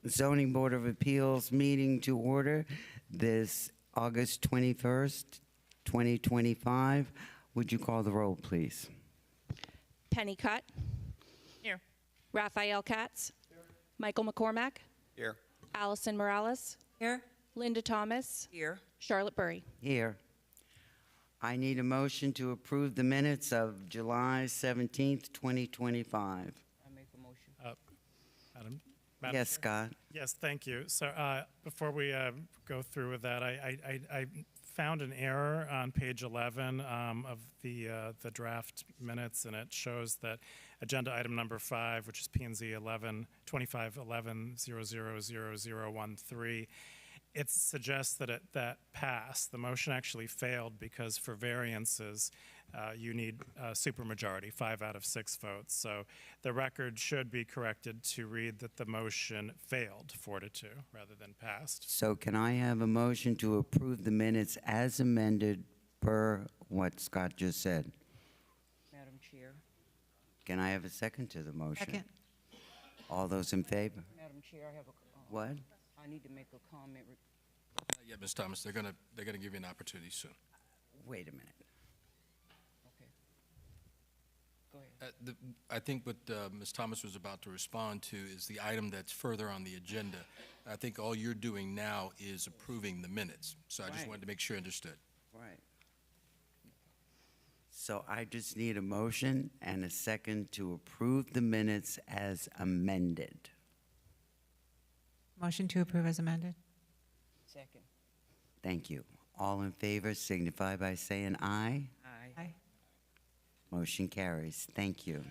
Zoning Board of Appeals meeting to order this August 21st, 2025. Would you call the roll, please? Penny Cutt. Here. Raphael Katz. Michael McCormack. Here. Allison Morales. Here. Linda Thomas. Here. Charlotte Burry. Here. I need a motion to approve the minutes of July 17th, 2025. I make a motion. Madam Yes, Chair? Scott. Yes, thank you. So before we go through with that, I found an error on page 11 of the draft minutes, and it shows that agenda item number 5, which is P&Z 2511000013, it suggests that that passed. The motion actually failed because for variances, you need a supermajority, 5 out of 6 votes. So the record should be corrected to read that the motion failed 4-2 rather than passed. So can I have a motion to approve the minutes as amended per what Scott just said? Madam Chair. Can I have a second to the motion? Second. All those in favor? Madam Chair, I have a. What? I need to make a comment. Yeah, Ms. Thomas, they're gonna give you an opportunity soon. Wait a minute. Okay. Go ahead. I think what Ms. Thomas was about to respond to is the item that's further on the agenda. I think all you're doing now is approving the minutes. So I just Right. wanted to make sure I understood. Right. So I just need a motion and a second to approve the minutes as amended. Motion to approve as amended. Second. Thank you. All in favor signify by saying aye. Aye. Aye. Motion carries. Thank you.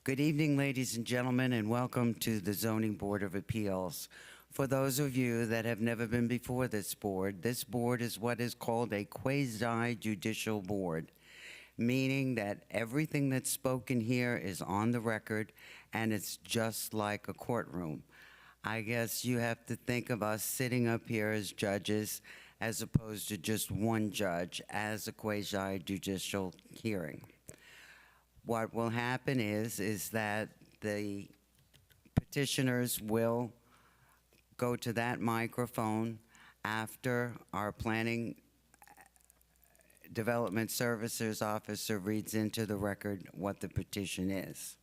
Good evening, ladies and gentlemen, and welcome to the Zoning Board of Appeals. For those of you that have never been before this board is what is called a quasi-judicial board, meaning that everything that's spoken here is on the record, and it's just like a courtroom. I guess you have to think of us sitting up here as judges as opposed to just one judge as a quasi-judicial hearing. What will happen is that the petitioners will go to that microphone after our planning development services officer reads into the record what the petition is.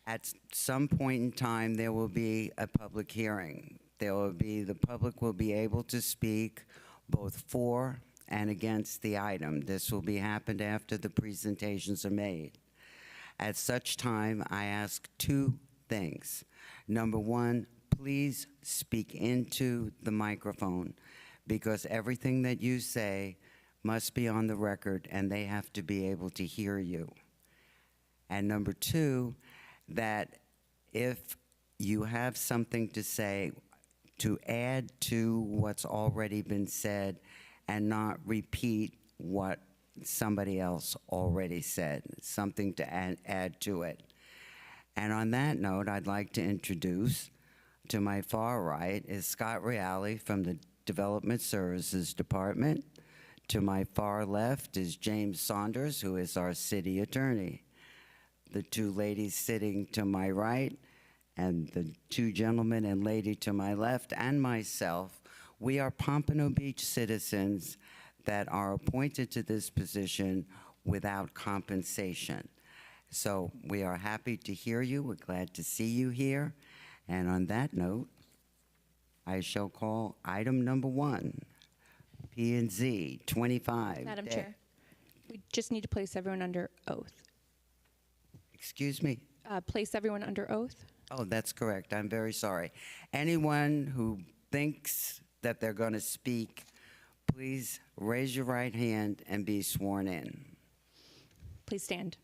At some point in time, there will be a public hearing. The public will be able to speak both for and against the item. This will be happened after the presentations are made. At such time, I ask 2 things. Number 1, please speak into the microphone, because everything that you say must be on the record and they have to be able to hear you. And number 2, that if you have something to say, to add to what's already been said and not repeat what somebody else already said, something to add to it. And on that note, I'd like to introduce, to my far right is Scott Reale from the Development Services Department. To my far left is James Saunders, who is our city attorney. The 2 ladies sitting to my right and the 2 gentlemen and lady to my left and myself, we are Pompano Beach citizens that are appointed to this position without compensation. So we are happy to hear you. We're glad to see you here. And on that note, I shall call item number 1, P&Z 25. Madam Chair, we just need to place everyone under oath. Excuse me? Place everyone under oath. Oh, that's correct. I'm very sorry. Anyone who thinks that they're going to speak, please raise your right hand and be sworn in. Please stand.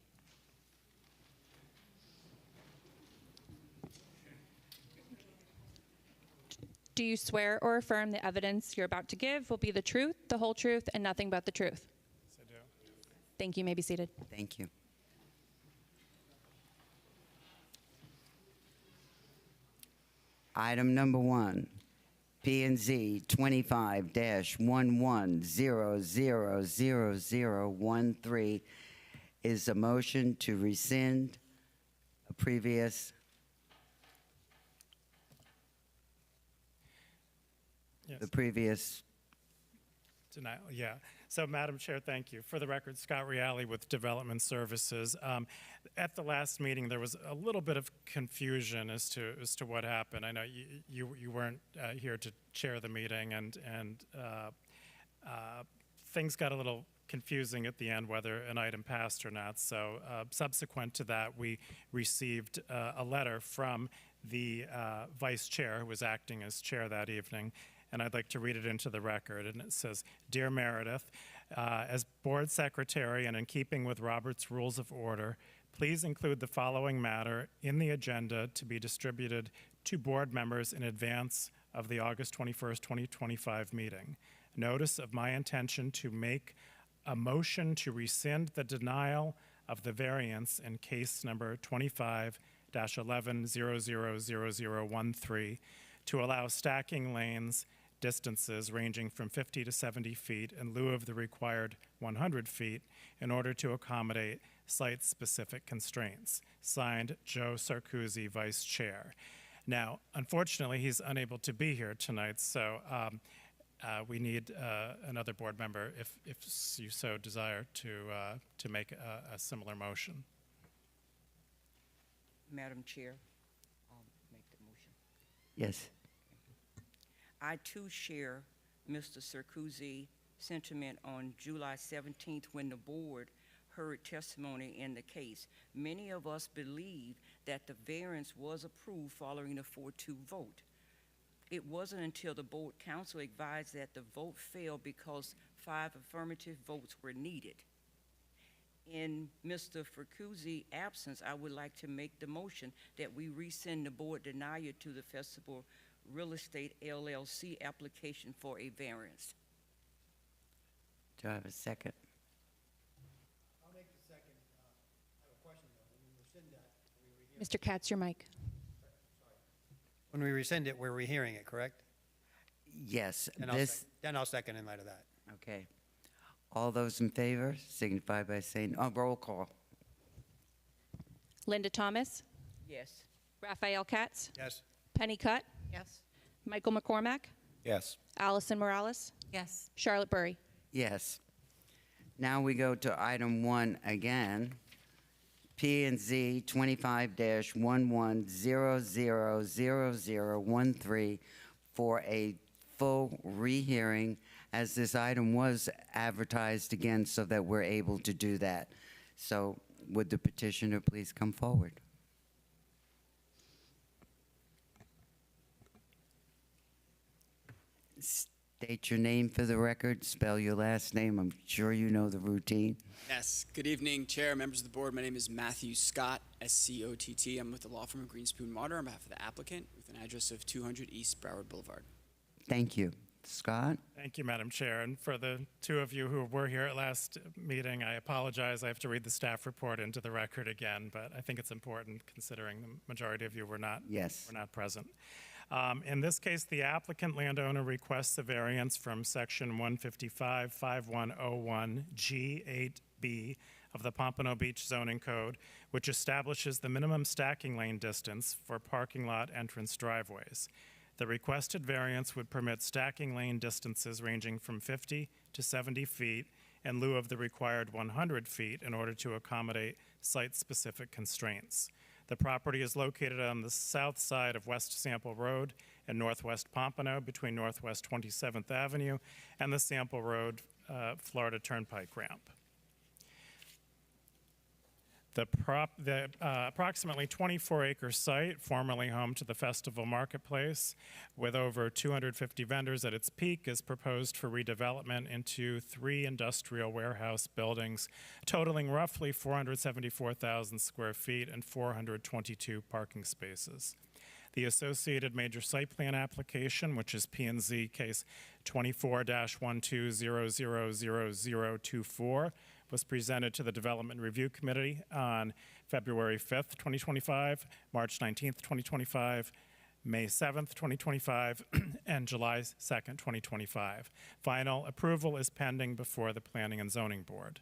Do you swear or affirm the evidence you're about to give will be the truth, the whole truth, and nothing but the truth? Yes, I do. Thank you. You may be seated. Thank you. Item number 1, P&Z 25-11000013 is a motion to rescind a previous Yes. the previous. Denial, yeah. So, Madam Chair, thank you. For the record, Scott Reale with Development Services. At the last meeting, there was a little bit of confusion as to what happened. I know you weren't here to chair the meeting, and things got a little confusing at the end whether an item passed or not. So, subsequent to that, we received a letter from the vice chair, who was acting as chair that evening, and I'd like to read it into the record. And it says, "Dear Meredith, as board secretary and in keeping with Robert's Rules of Order, please include the following matter in the agenda to be distributed to board members in advance of the August 21st, 2025 meeting. Notice of my intention to make a motion to rescind the denial of the variance in case number 25-11000013 to allow stacking lanes distances ranging from 50 to 70 feet in lieu of the required 100 feet in order to accommodate site-specific constraints. Signed, Joe Sarkozy, Vice Chair." Now, unfortunately, he's unable to be here tonight, so we need another board member, if you so desire, to make a similar motion. Madam Chair, I'll make the motion. Yes. I too share Mr. Sarkozy's sentiment on July 17th when the board heard testimony in the case. Many of us believe that the variance was approved following the 4-2 vote. It wasn't until the board council advised that the vote failed because 5 affirmative votes were needed. In Mr. Sarkozy's absence, I would like to make the motion that we rescind the board denial to the Festival Real Estate LLC application for a variance. Do I have a second? I'll make the second. I have a question, though. When we rescind that, Mr. Katz, your mic. when we rescind it, we're rehearing it, correct? Yes. Then I'll second in light of that. Okay. All those in favor signify by saying, roll call. Linda Thomas, Yes. Raphael Katz, Yes? Penny Cutt, Yes. Michael McCormack, Yes. Allison Morales, Yes. Charlotte Burry. Yes. Now we go to item 1 again. P&Z 25-11000013 for a full rehearing, as this item was advertised again so that we're able to do that. So would the petitioner please come forward? State your name for the record, spell your last name. I'm sure you know the routine. Yes. Good evening, Chair, members of the board. My name is Matthew Scott, S-C-O-T-T. I'm with the law firm of Greenspoon Martyr on behalf of the applicant with an address of 200 East Broward Boulevard. Thank you. Scott? Thank you, Madam Chair. And for the two of you who were here at last meeting, I apologize. I have to read the staff report into the record again, but I think it's important considering the majority of you were not present. In this case, the applicant landowner requests a variance from section 155-5101G8B of the Pompano Beach Zoning Code, which establishes the minimum stacking lane distance for parking lot entrance driveways. The requested variance would permit stacking lane distances ranging from 50 to 70 feet in lieu of the required 100 feet in order to accommodate site-specific constraints. The property is located on the south side of West Sample Road and Northwest Pompano between Northwest 27th Avenue and the Sample Road Florida Turnpike ramp. The approximately 24-acre site, formerly home to the Festival Marketplace, with over 250 vendors at its peak, is proposed for redevelopment into 3 industrial warehouse buildings, totaling roughly 474,000 square feet and 422 parking spaces. The associated major site plan application, which is P&Z case 24-12000024, was presented to the Development Review Committee on February 5th, 2025, March 19th, 2025, May 7th, 2025, and July 2nd, 2025. Final approval is pending before the Planning and Zoning Board.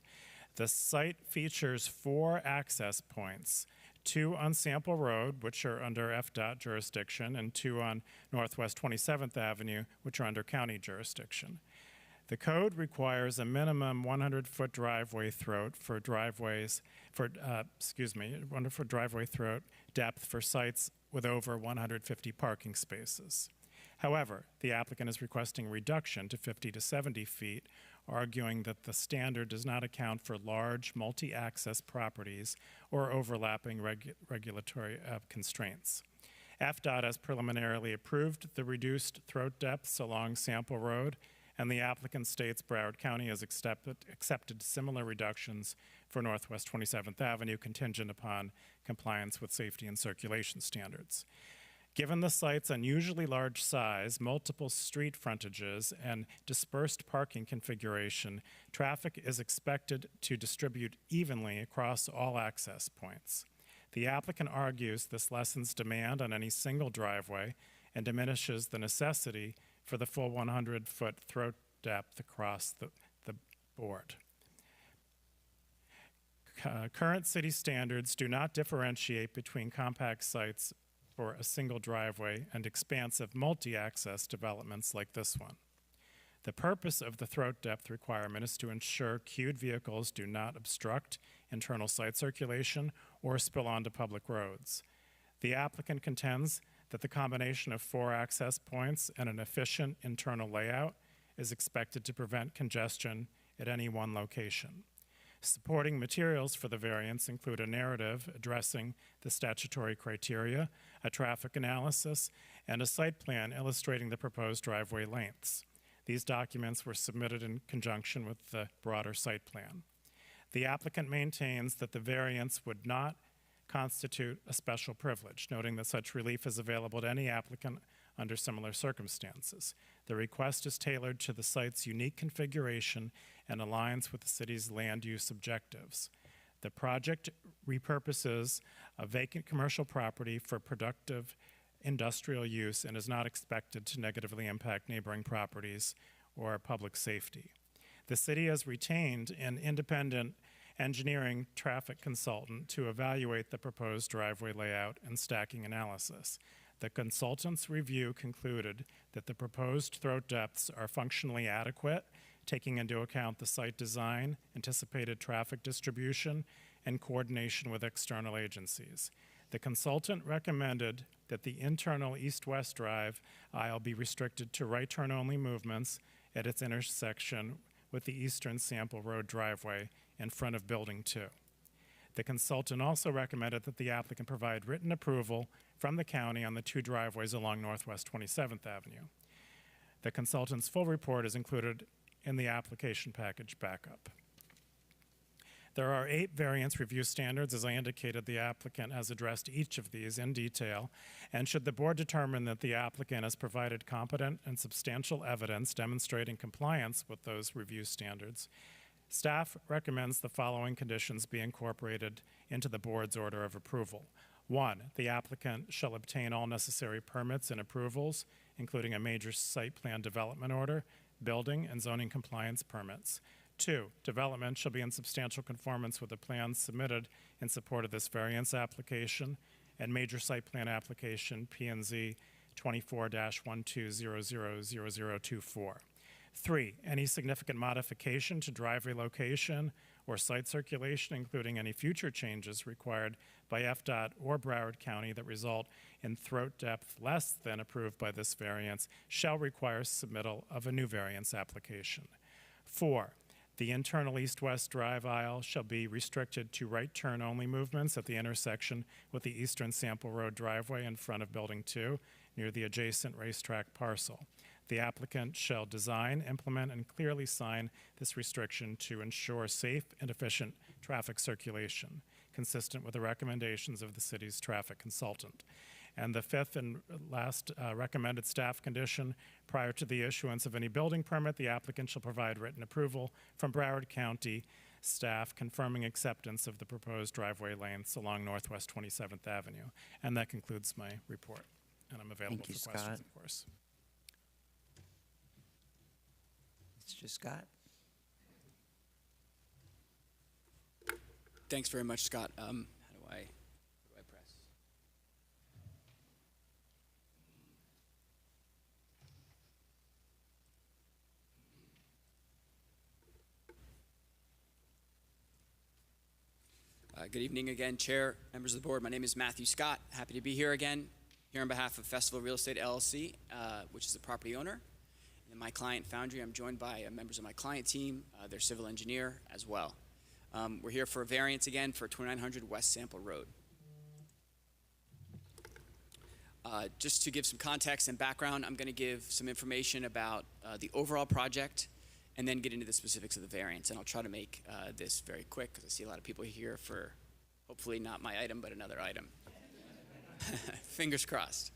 The site features 4 access points 2 on Sample Road, which are under FDOT jurisdiction, and 2 on Northwest 27th Avenue, which are under county jurisdiction. The code requires a minimum 100-foot driveway throat for driveways, 100-foot driveway throat depth for sites with over 150 parking spaces. However, the applicant is requesting reduction to 50 to 70 feet, arguing that the standard does not account for large multi-access properties or overlapping regulatory constraints. FDOT has preliminarily approved the reduced throat depths along Sample Road, and the applicant states Broward County has accepted similar reductions for Northwest 27th Avenue contingent upon compliance with safety and circulation standards. Given the site's unusually large size, multiple street frontages, and dispersed parking configuration, traffic is expected to distribute evenly across all access points. The applicant argues this lessens demand on any single driveway and diminishes the necessity for the full 100-foot throat depth across the board. Current city standards do not differentiate between compact sites for a single driveway and expansive multi-access developments like this one. The purpose of the throat depth requirement is to ensure queued vehicles do not obstruct internal site circulation or spill onto public roads. The applicant contends that the combination of 4 access points and an efficient internal layout is expected to prevent congestion at any one location. Supporting materials for the variance include a narrative addressing the statutory criteria, a traffic analysis, and a site plan illustrating the proposed driveway lengths. These documents were submitted in conjunction with the broader site plan. The applicant maintains that the variance would not constitute a special privilege, noting that such relief is available to any applicant under similar circumstances. The request is tailored to the site's unique configuration and aligns with the city's land use objectives. The project repurposes a vacant commercial property for productive industrial use and is not expected to negatively impact neighboring properties or public safety. The city has retained an independent engineering traffic consultant to evaluate the proposed driveway layout and stacking analysis. The consultant's review concluded that the proposed throat depths are functionally adequate, taking into account the site design, anticipated traffic distribution, and coordination with external agencies. The consultant recommended that the internal east-west drive aisle be restricted to right turn-only movements at its intersection with the eastern Sample Road driveway in front of Building 2. The consultant also recommended that the applicant provide written approval from the county on the 2 driveways along Northwest 27th Avenue. The consultant's full report is included in the application package backup. There are 8 variance review standards. As I indicated, the applicant has addressed each of these in detail, and should the board determine that the applicant has provided competent and substantial evidence demonstrating compliance with those review standards, staff recommends the following conditions be incorporated into the board's order of approval. 1, the applicant shall obtain all necessary permits and approvals, including a major site plan development order, building and zoning compliance permits. 2, development shall be in substantial conformance with the plans submitted in support of this variance application and major site plan application P&Z 24-12000024. 3, any significant modification to driveway location or site circulation, including any future changes required by FDOT or Broward County that result in throat depth less than approved by this variance, shall require submittal of a new variance application. 4, the internal east-west drive aisle shall be restricted to right turn-only movements at the intersection with the eastern Sample Road driveway in front of Building 2 near the adjacent racetrack parcel. The applicant shall design, implement, and clearly sign this restriction to ensure safe and efficient traffic circulation, consistent with the recommendations of the city's traffic consultant. And the 5th and last recommended staff condition, prior to the issuance of any building permit, the applicant shall provide written approval from Broward County staff confirming acceptance of the proposed driveway lengths along Northwest 27th Avenue. And that concludes my report. And I'm available Thank you, for questions, Scott. of course. Mr. Scott? Thanks very much, Scott. How do I Good evening again, Chair, members of the board. My name is Matthew Scott. Happy to be here again, here on behalf of Festival Real Estate LLC, which is the property owner. And my client, Foundry, I'm joined by members of my client team, their civil engineer as well. We're here for a variance again for 2900 West Sample Road. Just to give some context and background, I'm going to give some information about the overall project and then get into the specifics of the variance. And I'll try to make this very quick because I see a lot of people here for hopefully not my item, but another item. Fingers crossed.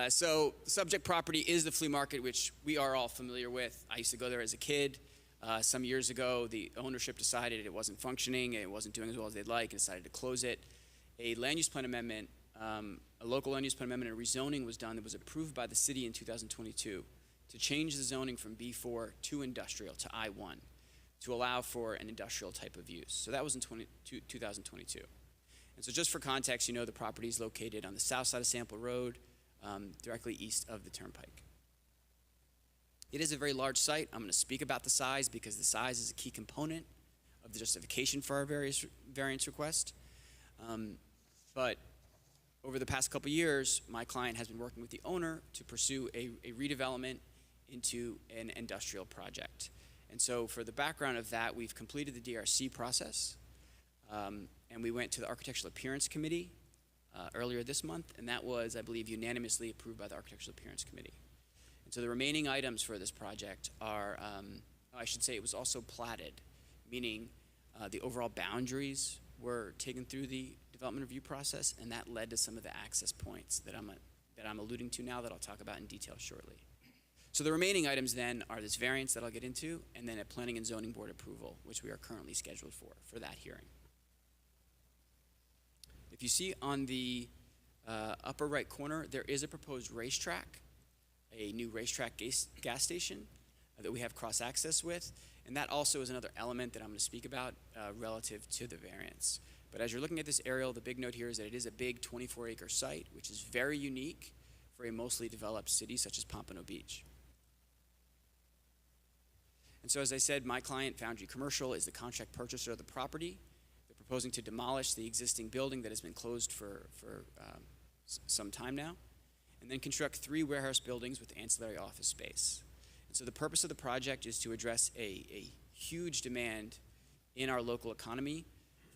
So the subject property is the flea market, which we are all familiar with. I used to go there as a kid. Some years ago, the ownership decided it wasn't functioning, it wasn't doing as well as they'd like, and decided to close it. A land use plan amendment, a local land use plan amendment and rezoning was done that was approved by the city in 2022 to change the zoning from B4 to industrial, to I1, to allow for an industrial type of use. So that was in 2022. And so just for context, you know the property is located on the south side of Sample Road, directly east of the Turnpike. It is a very large site. I'm going to speak about the size because the size is a key component of the justification for our variance request. But over the past couple years, my client has been working with the owner to pursue a redevelopment into an industrial project. And so for the background of that, we've completed the DRC process, and we went to the Architectural Appearance Committee earlier this month, and that was, I believe, unanimously approved by the Architectural Appearance Committee. And so the remaining items for this project are, I should say it was also platted, meaning the overall boundaries were taken through the development review process, and that led to some of the access points that I'm alluding to now that I'll talk about in detail shortly. So the remaining items then are this variance that I'll get into, and then a planning and zoning board approval, which we are currently scheduled for that hearing. If you see on the upper right corner, there is a proposed racetrack, a new racetrack gas station that we have cross-access with, and that also is another element that I'm going to speak about relative to the variance. But as you're looking at this aerial, the big note here is that it is a big 24-acre site, which is very unique for a mostly developed city such as Pompano Beach. And so as I said, my client, Foundry Commercial, is the contract purchaser of the property. They're proposing to demolish the existing building that has been closed for some time now, and then construct 3 warehouse buildings with ancillary office space. And so the purpose of the project is to address a huge demand in our local economy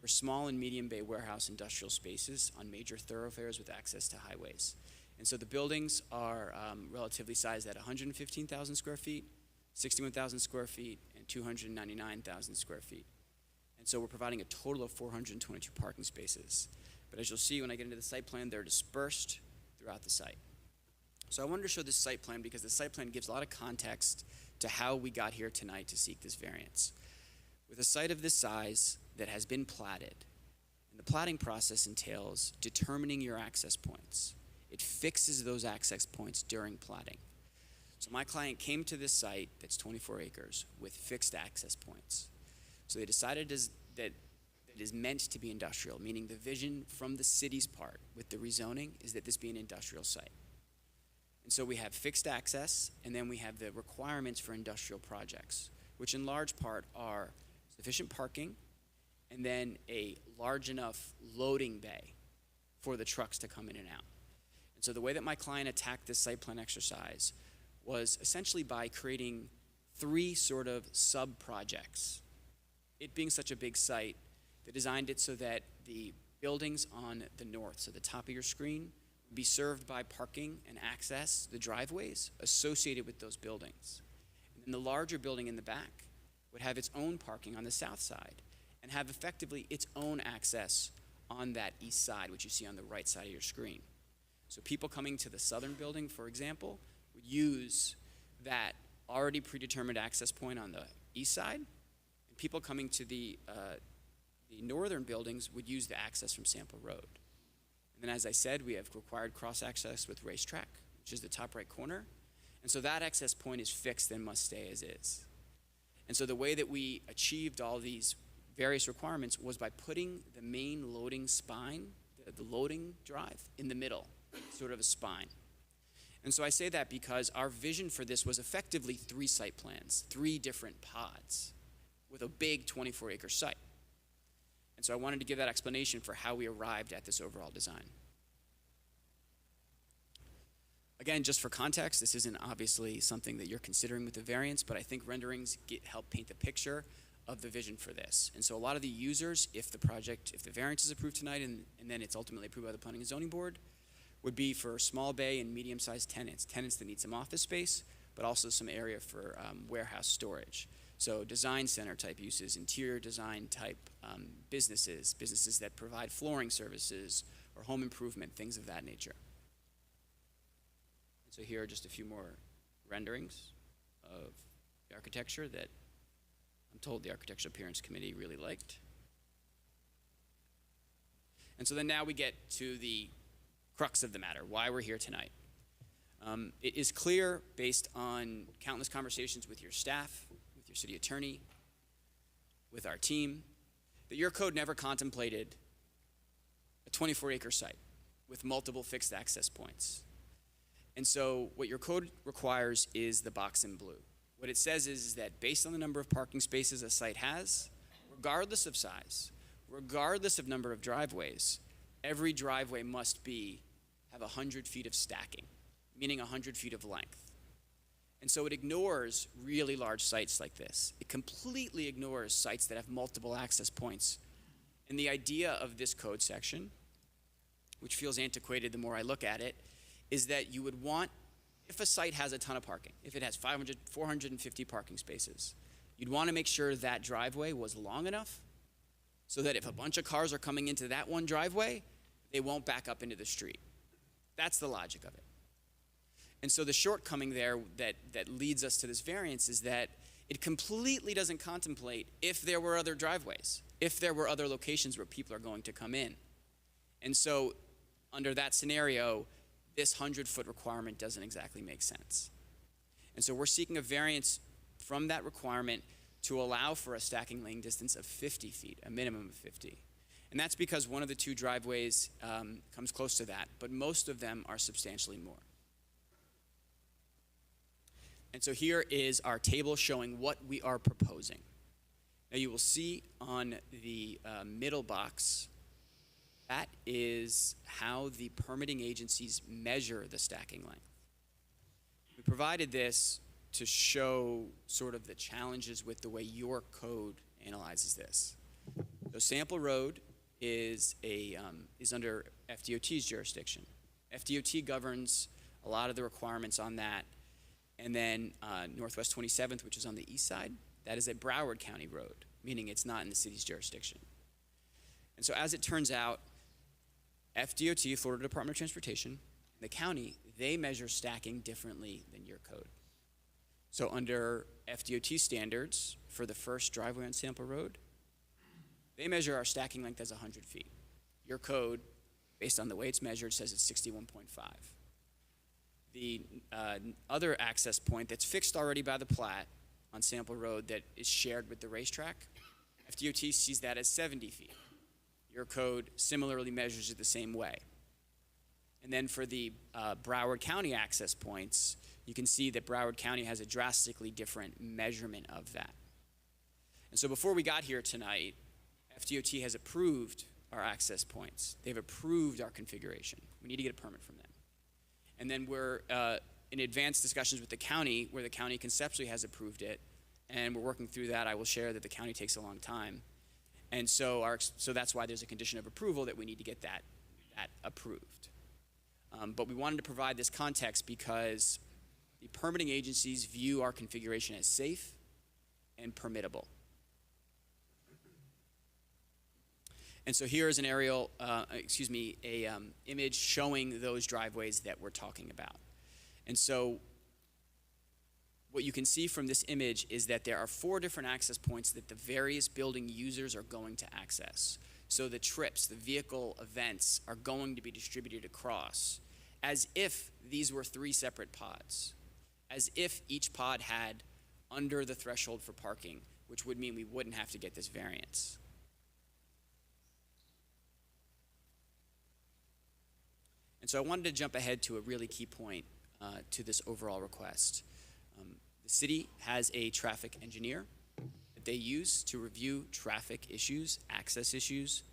for small and medium bay warehouse industrial spaces on major thoroughfares with access to highways. And so the buildings are relatively sized at 115,000 square feet, 61,000 square feet, and 299,000 square feet. And so we're providing a total of 422 parking spaces. But as you'll see when I get into the site plan, they're dispersed throughout the site. So I wanted to show this site plan because the site plan gives a lot of context to how we got here tonight to seek this variance. With a site of this size that has been platted, and the platting process entails determining your access points. It fixes those access points during platting. So my client came to this site that's 24 acres with fixed access points. So they decided that it is meant to be industrial, meaning the vision from the city's part with the rezoning is that this be an industrial site. And so we have fixed access, and then we have the requirements for industrial projects, which in large part are sufficient parking, and then a large enough loading bay for the trucks to come in and out. And so the way that my client attacked this site plan exercise was essentially by creating 3 sort of sub-projects. It being such a big site, they designed it so that the buildings on the north, so the top of your screen, would be served by parking and access, the driveways associated with those buildings. And then the larger building in the back would have its own parking on the south side and have effectively its own access on that east side, which you see on the right side of your screen. So people coming to the southern building, for example, would use that already predetermined access point on the east side, and people coming to the northern buildings would use the access from Sample Road. And then, as I said, we have required cross-access with racetrack, which is the top right corner. And so that access point is fixed and must stay as is. And so the way that we achieved all these various requirements was by putting the main loading spine, the loading drive, in the middle, sort of a spine. And so I say that because our vision for this was effectively 3 site plans, 3 different pods with a big 24-acre site. And so I wanted to give that explanation for how we arrived at this overall design. Again, just for context, this isn't obviously something that you're considering with the variance, but I think renderings help paint the picture of the vision for this. And so a lot of the users, if the variance is approved tonight and then it's ultimately approved by the Planning and Zoning Board, would be for small bay and medium-sized tenants that need some office space, but also some area for warehouse storage. So design center type uses, interior design type businesses that provide flooring services or home improvement, things of that nature. And so here are just a few more renderings of the architecture that I'm told the Architecture Appearance Committee really liked. And so then now we get to the crux of the matter, why we're here tonight. It is clear, based on countless conversations with your staff, with your city attorney, with our team, that your code never contemplated a 24-acre site with multiple fixed access points. And so what your code requires is the box in blue. What it says is that based on the number of parking spaces a site has, regardless of size, regardless of number of driveways, every driveway must have 100 feet of stacking, meaning 100 feet of length. And so it ignores really large sites like this. It completely ignores sites that have multiple access points. And the idea of this code section, which feels antiquated the more I look at it, is that you would want, if a site has a ton of parking, if it has 450 parking spaces, you'd want to make sure that driveway was long enough so that if a bunch of cars are coming into that one driveway, they won't back up into the street. That's the logic of it. And so the shortcoming there that leads us to this variance is that it completely doesn't contemplate if there were other driveways, if there were other locations where people are going to come in. And so under that scenario, this 100-foot requirement doesn't exactly make sense. And so we're seeking a variance from that requirement to allow for a stacking lane distance of 50 feet, a minimum of 50. And that's because one of the two driveways comes close to that, but most of them are substantially more. And so here is our table showing what we are proposing. Now you will see on the middle box, that is how the permitting agencies measure the stacking length. We provided this to show sort of the challenges with the way your code analyzes this. So Sample Road is under FDOT's jurisdiction. FDOT governs a lot of the requirements on that. And then Northwest 27th, which is on the east side, that is a Broward County road, meaning it's not in the city's jurisdiction. And so as it turns out, FDOT, Florida Department of Transportation, the county, they measure stacking differently than your code. So under FDOT standards for the first driveway on Sample Road, they measure our stacking length as 100 feet. Your code, based on the way it's measured, says it's 61.5. The other access point that's fixed already by the plat on Sample Road that is shared with the racetrack, FDOT sees that as 70 feet. Your code similarly measures it the same way. And then for the Broward County access points, you can see that Broward County has a drastically different measurement of that. And so before we got here tonight, FDOT has approved our access points. They've approved our configuration. We need to get a permit from them. And then we're in advanced discussions with the county, where the county conceptually has approved it, and we're working through that. I will share that the county takes a long time. And so that's why there's a condition of approval that we need to get that approved. But we wanted to provide this context because the permitting agencies view our configuration as safe and permittable. And so here is an aerial, image showing those driveways that we're talking about. And so what you can see from this image is that there are 4 different access points that the various building users are going to access. So the trips, the vehicle events are going to be distributed across as if these were 3 separate pods, as if each pod had under the threshold for parking, which would mean we wouldn't have to get this variance. And so I wanted to jump ahead to a really key point to this overall request. The city has a traffic engineer that they use to review traffic issues, access issues,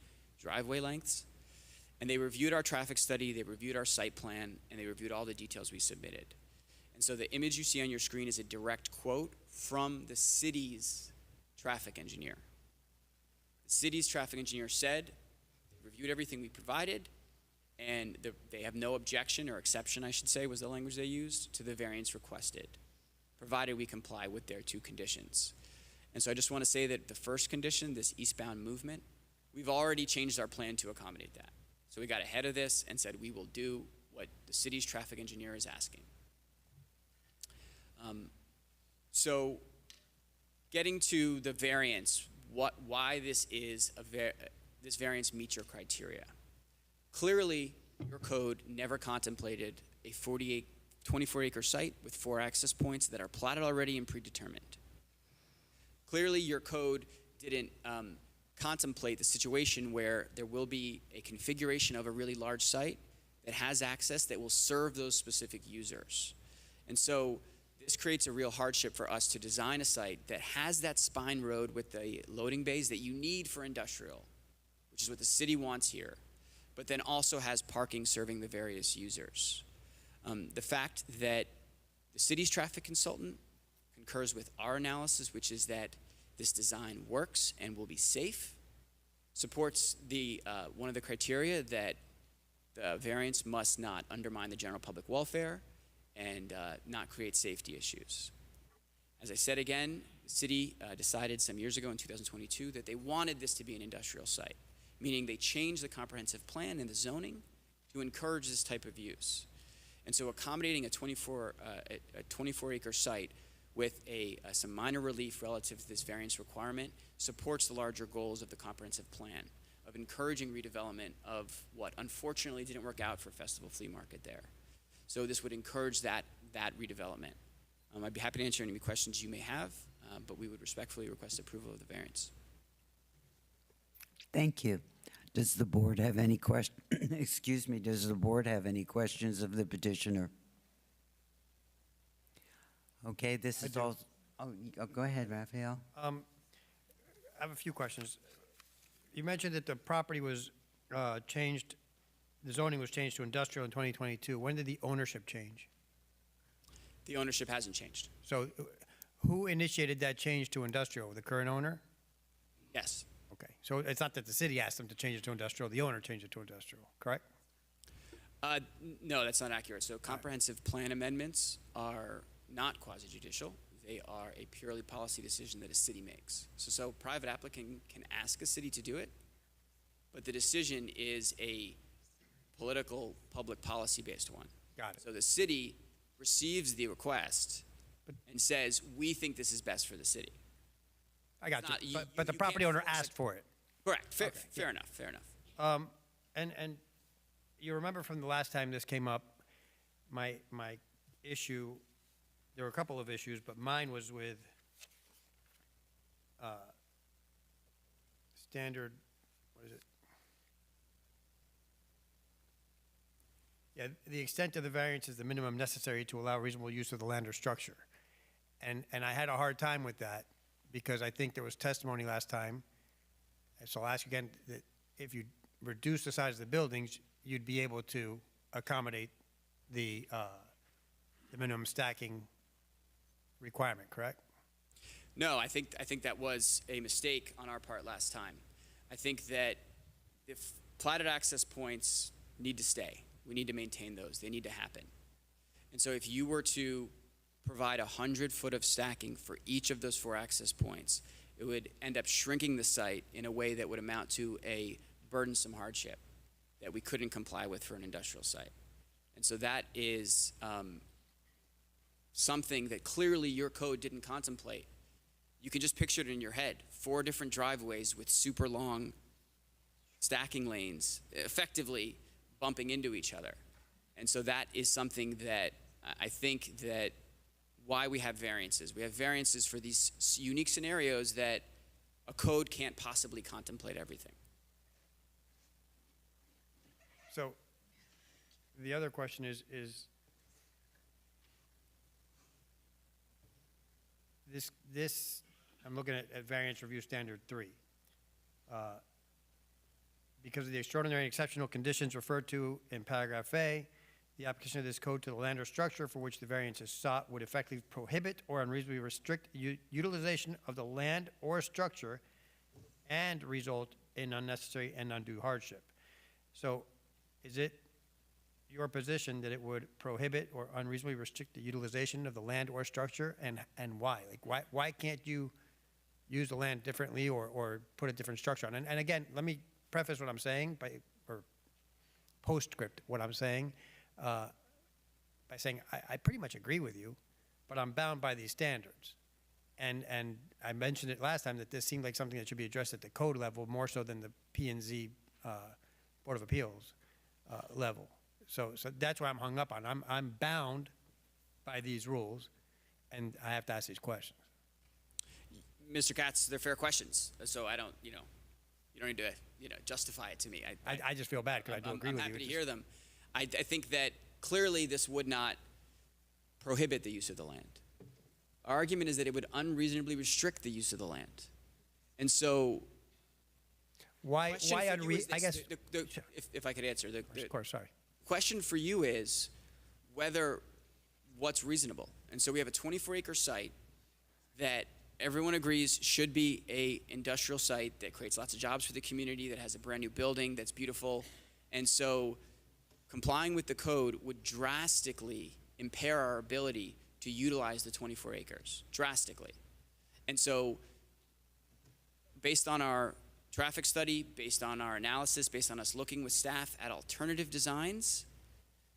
driveway lengths. And they reviewed our traffic study, they reviewed our site plan, and they reviewed all the details we submitted. And so the image you see on your screen is a direct quote from the city's traffic engineer. The city's traffic engineer said, they reviewed everything we provided, and they have no objection or exception, I should say, was the language they used, to the variance requested, provided we comply with their two conditions. And so I just want to say that the first condition, this eastbound movement, we've already changed our plan to accommodate that. So we got ahead of this and said we will do what the city's traffic engineer is asking. So getting to the variance, why this is this variance meets your criteria. Clearly, your code never contemplated a 24-acre site with 4 access points that are platted already and predetermined. Clearly, your code didn't contemplate the situation where there will be a configuration of a really large site that has access that will serve those specific users. And so this creates a real hardship for us to design a site that has that spine road with the loading bays that you need for industrial, which is what the city wants here, but then also has parking serving the various users. The fact that the city's traffic consultant concurs with our analysis, which is that this design works and will be safe, supports one of the criteria that the variance must not undermine the general public welfare and not create safety issues. As I said again, the city decided some years ago in 2022 that they wanted this to be an industrial site, meaning they changed the comprehensive plan and the zoning to encourage this type of use. And so accommodating a 24-acre site with some minor relief relative to this variance requirement supports the larger goals of the comprehensive plan of encouraging redevelopment of what unfortunately didn't work out for Festival Flea Market there. So this would encourage that redevelopment. I'd be happy to answer any questions you may have, but we would respectfully request approval of the variance. Thank you. Does the board have any questions? Excuse me, does the board have any questions of the petitioner? Okay, this is all. Oh, go ahead, Raphael. I have a few questions. You mentioned that the property was changed, the zoning was changed to industrial in 2022. When did the ownership change? The ownership hasn't changed. So who initiated that change to industrial? The current owner? Yes. Okay, so it's not that the city asked them to change it to industrial, the owner changed it to industrial, correct? No, that's not accurate. So comprehensive plan amendments are not quasi-judicial. They are a purely policy decision that a city makes. So private applicant can ask a city to do it, but the decision is a political, public policy-based one. Got it. So the city receives the request and says, we think this is best for the city. I got Not- you, you- but the you property can't owner force asked it. for it. Correct. Fair, Okay, fair yeah. enough, fair enough. And you remember from the last time this came up, my issue, there were a couple of issues, but mine was with standard, what is it? Yeah, the extent of the variance is the minimum necessary to allow reasonable use of the land or structure. And I had a hard time with that because I think there was testimony last time. And so I'll ask you again that if you reduce the size of the buildings, you'd be able to accommodate the minimum stacking requirement, correct? No, I think that was a mistake on our part last time. I think that if platted access points need to stay, we need to maintain those. They need to happen. And so if you were to provide 100 foot of stacking for each of those 4 access points, it would end up shrinking the site in a way that would amount to a burdensome hardship that we couldn't comply with for an industrial site. And so that is something that clearly your code didn't contemplate. You can just picture it in your head, 4 different driveways with super long stacking lanes, effectively bumping into each other. And so that is something that I think that why we have variances. We have variances for these unique scenarios that a code can't possibly contemplate everything. So the other question is this I'm looking at variance review standard 3. Because of the extraordinary and exceptional conditions referred to in paragraph A, the application of this code to the land or structure for which the variance is sought would effectively prohibit or unreasonably restrict utilization of the land or structure and result in unnecessary and undue hardship. So is it your position that it would prohibit or unreasonably restrict the utilization of the land or structure, and why? Like, why can't you use the land differently or put a different structure on? And again, let me preface what I'm saying or postscript what I'm saying, by saying I pretty much agree with you, but I'm bound by these standards. And I mentioned it last time that this seemed like something that should be addressed at the code level more so than the P&Z Board of Appeals level. So that's why I'm hung up on. I'm bound by these rules, and I have to ask these questions. Mr. Katz, they're fair questions, so I don't, you don't need to, justify it to me. I just feel bad because I do agree with you. I'm happy to hear them. I think that clearly this would not prohibit the use of the land. Our argument is that it would unreasonably restrict the use of the land. And so, Why unreasonable? I guess, if I could answer. of course, sorry. Question for you is what's reasonable. And so we have a 24-acre site that everyone agrees should be a industrial site that creates lots of jobs for the community, that has a brand new building that's beautiful. And so complying with the code would drastically impair our ability to utilize the 24 acres, drastically. And so based on our traffic study, based on our analysis, based on us looking with staff at alternative designs,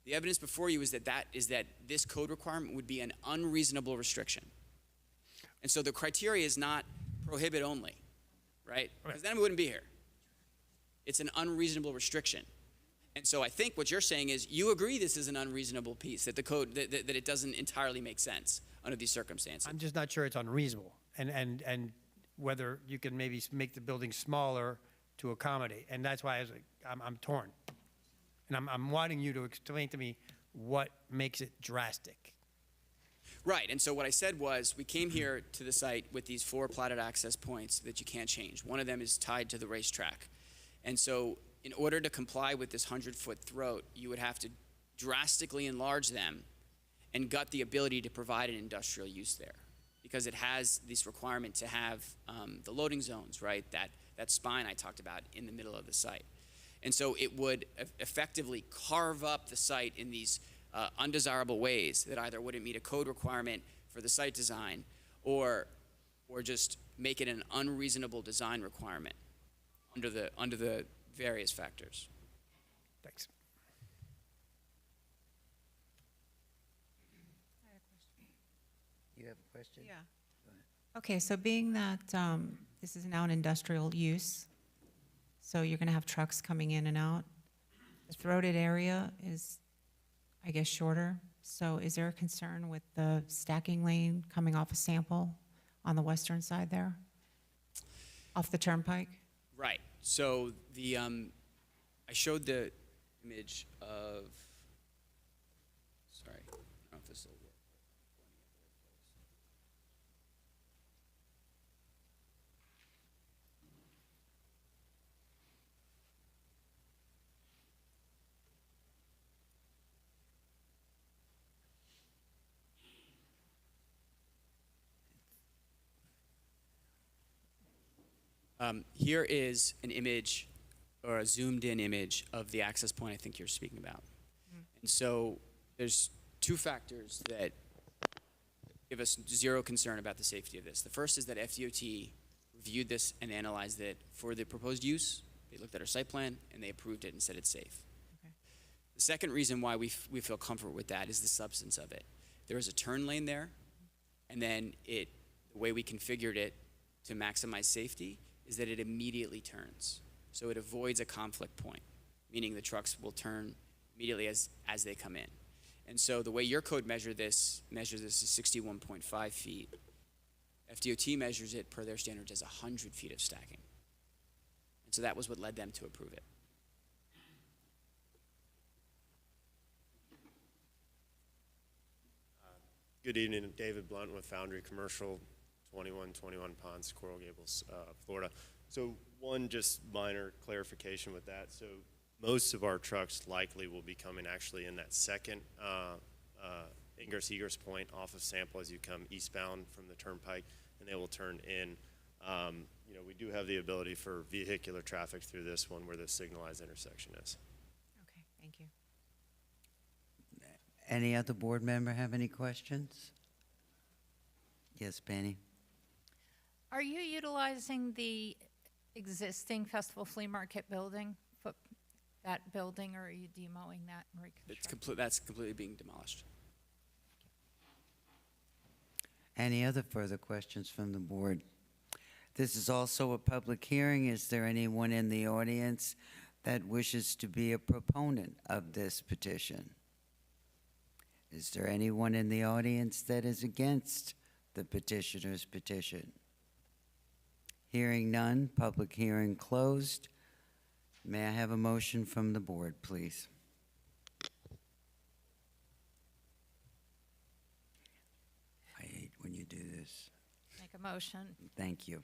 the evidence before you is that this code requirement would be an unreasonable restriction. And so the criteria is not prohibit only, right? Because then we wouldn't be here. It's an unreasonable restriction. And so I think what you're saying is you agree this is an unreasonable piece, that the code, that it doesn't entirely make sense under these circumstances. I'm just not sure it's unreasonable, and whether you can maybe make the building smaller to accommodate. And that's why I'm torn. And I'm wanting you to explain to me what makes it drastic. Right, and so what I said was we came here to the site with these 4 platted access points that you can't change. One of them is tied to the racetrack. And so in order to comply with this 100-foot throat, you would have to drastically enlarge them and gut the ability to provide an industrial use there, because it has this requirement to have the loading zones, right, that spine I talked about in the middle of the site. And so it would effectively carve up the site in these undesirable ways that either wouldn't meet a code requirement for the site design or just make it an unreasonable design requirement under the various factors. Thanks. You have a question? Yeah. Okay, so being that this is now an industrial use, so you're going to have trucks coming in and out, the throated area is, I guess, shorter. So is there a concern with the stacking lane coming off a sample on the western side there, off the turnpike? Right. So the I showed the image of. Sorry, I don't know if this will work. Here is an image, or a zoomed-in image of the access point I think you're speaking about. And so there's 2 factors that give us zero concern about the safety of this. The first is that FDOT reviewed this and analyzed it for the proposed use. They looked at our site plan, and they approved it and said it's safe. Okay. The second reason why we feel comfort with that is the substance of it. There is a turn lane there, and then the way we configured it to maximize safety is that it immediately turns. So it avoids a conflict point, meaning the trucks will turn immediately as they come in. And so the way your code measures this is 61.5 feet. FDOT measures it per their standards as 100 feet of stacking. And so that was what led them to approve it. Good evening, David Blunt with Foundry Commercial, 2121 Ponds, Coral Gables, Florida. So one just minor clarification with that. So most of our trucks likely will be coming actually in that second ingress egress point off of Sample as you come eastbound from the turnpike, and they will turn in. You know, we do have the ability for vehicular traffic through this one where the signalized intersection is. Okay, thank you. Any other board member have any questions? Yes, Penny? Are you utilizing the existing Festival Flea Market building, that building, or are you demoing that and reconstructing? That's completely being demolished. Any other further questions from the board? This is also a public hearing. Is there anyone in the audience that wishes to be a proponent of this petition? Is there anyone in the audience that is against the petitioner's petition? Hearing none, public hearing closed. May I have a motion from the board, please? I hate when you do this. Make a motion. Thank you.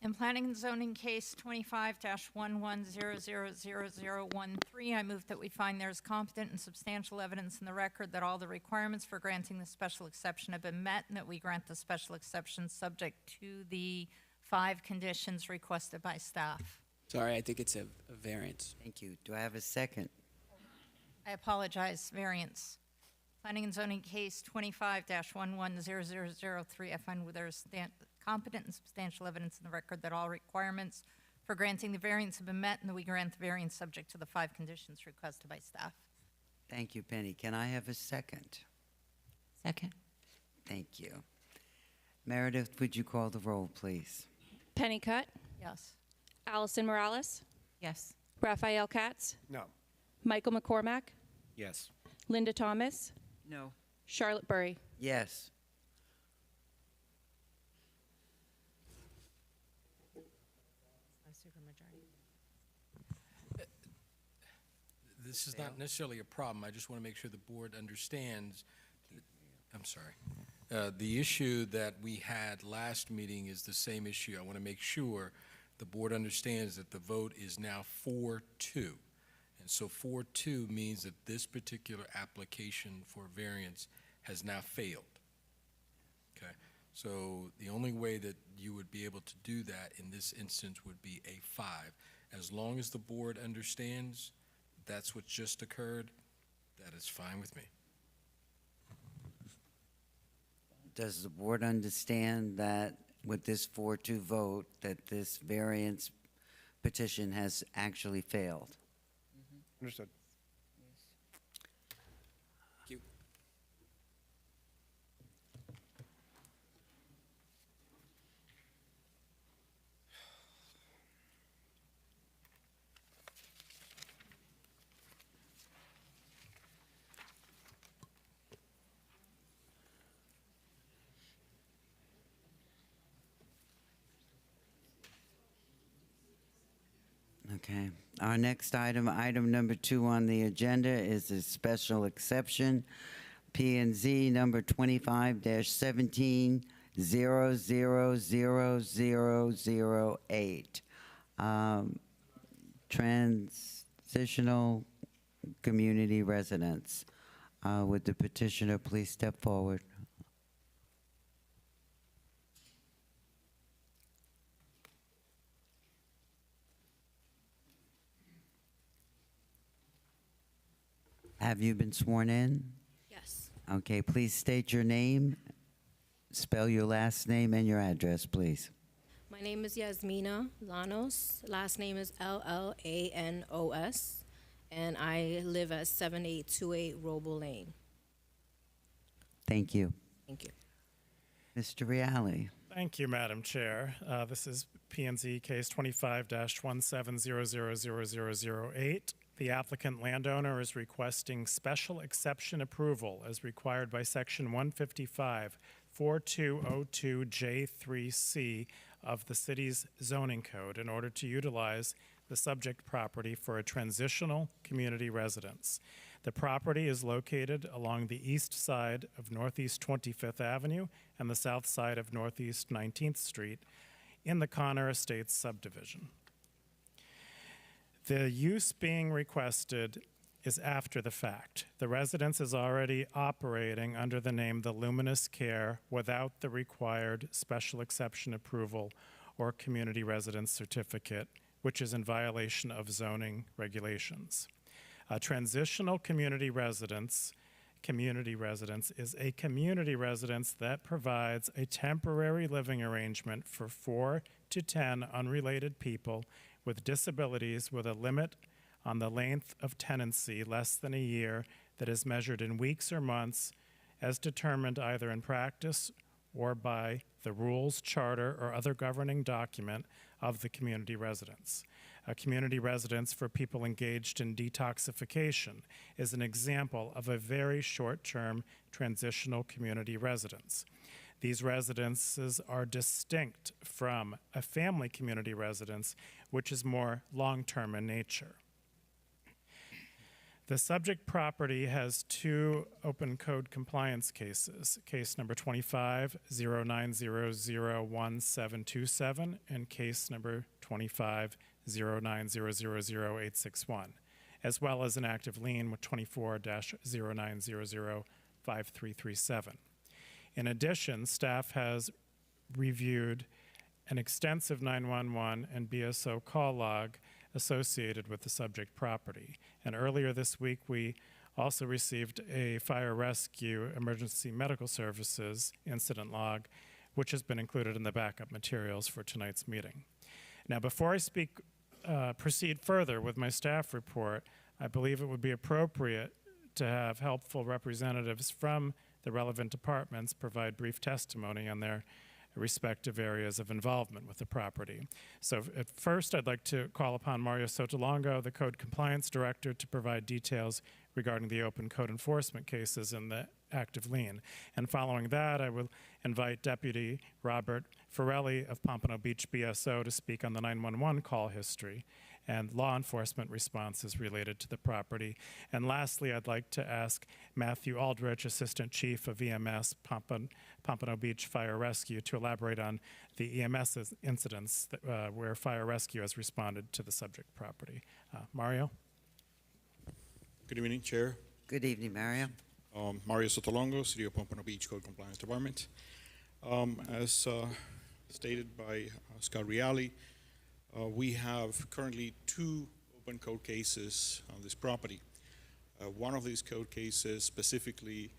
In Planning and Zoning Case 25-11000013, I move that we find there is competent and substantial evidence in the record that all the requirements for granting the special exception have been met, and that we grant the special exception subject to the 5 conditions requested by staff. Sorry, I think it's a variance. Thank you. Do I have a second? I apologize, variance. Planning and Zoning Case 25-110003, I find there is competent and substantial evidence in the record that all requirements for granting the variance have been met, and that we grant the variance subject to the 5 conditions requested by staff. Thank you, Penny. Can I have a second? Second. Thank you. Meredith, would you call the roll, please? Penny Cutt, Yes. Allison Morales, Yes. Raphael Katz, No. Michael McCormack, Yes. Linda Thomas, No. Charlotte Burry. Yes. This is not necessarily a problem. I just want to make sure the board understands. I'm sorry. The issue that we had last meeting is the same issue. I want to make sure the board understands that the vote is now 4-2. And so 4-2 means that this particular application for variance has now failed. Okay? So the only way that you would be able to do that in this instance would be a 5. As long as the board understands that's what just occurred, that is fine with me. Does the board understand that with this 4-2 vote, that this variance petition has actually failed? Understood. Thank you. Okay. Our next item, item number 2 on the agenda, is a special exception, P&Z number 25-17-000008. Transitional community residents. Would the petitioner please step forward? Have you been sworn in? Yes. Okay, please state your name, spell your last name and your address, please. My name is Yasmina Lanos. Last name is Lanos. And I live at 7828 Roble Lane. Thank you. Thank you. Mr. Reale. Thank you, Madam Chair. This is P&Z case 25-17000008. The applicant landowner is requesting special exception approval as required by Section 155-4202J3C of the city's zoning code in order to utilize the subject property for a transitional community residence. The property is located along the east side of Northeast 25th Avenue and the south side of Northeast 19th Street in the Connor Estates subdivision. The use being requested is after the fact. The residence is already operating under the name The Luminous Care without the required special exception approval or community residence certificate, which is in violation of zoning regulations. A transitional community residence is a community residence that provides a temporary living arrangement for 4 to 10 unrelated people with disabilities with a limit on the length of tenancy less than a year that is measured in weeks or months as determined either in practice or by the rules, charter, or other governing document of the community residence. A community residence for people engaged in detoxification is an example of a very short-term transitional community residence. These residences are distinct from a family community residence, which is more long-term in nature. The subject property has 2 open code compliance cases, case number 25-09001727 and case number 25-09000861, as well as an active lien with 24-09005337. In addition, staff has reviewed an extensive 911 and BSO call log associated with the subject property. And earlier this week, we also received a fire rescue emergency medical services incident log, which has been included in the backup materials for tonight's meeting. Now, before I proceed further with my staff report, I believe it would be appropriate to have helpful representatives from the relevant departments provide brief testimony on their respective areas of involvement with the property. So at first, I'd like to call upon Mario Sotolongo, the Code Compliance Director, to provide details regarding the open code enforcement cases in the active lien. And following that, I will invite Deputy Robert Forelli of Pompano Beach BSO to speak on the 911 call history and law enforcement responses related to the property. And lastly, I'd like to ask Matthew Aldrich, Assistant Chief of EMS, Pompano Beach Fire Rescue, to elaborate on the EMS incidents that, where fire rescue has responded to the subject property. Mario? Good evening, Chair. Good evening, Mario. Mario Sotolongo, City of Pompano Beach Code Compliance Department. As stated by Scott Reale, we have currently 2 open code cases on this property. One of these code cases specifically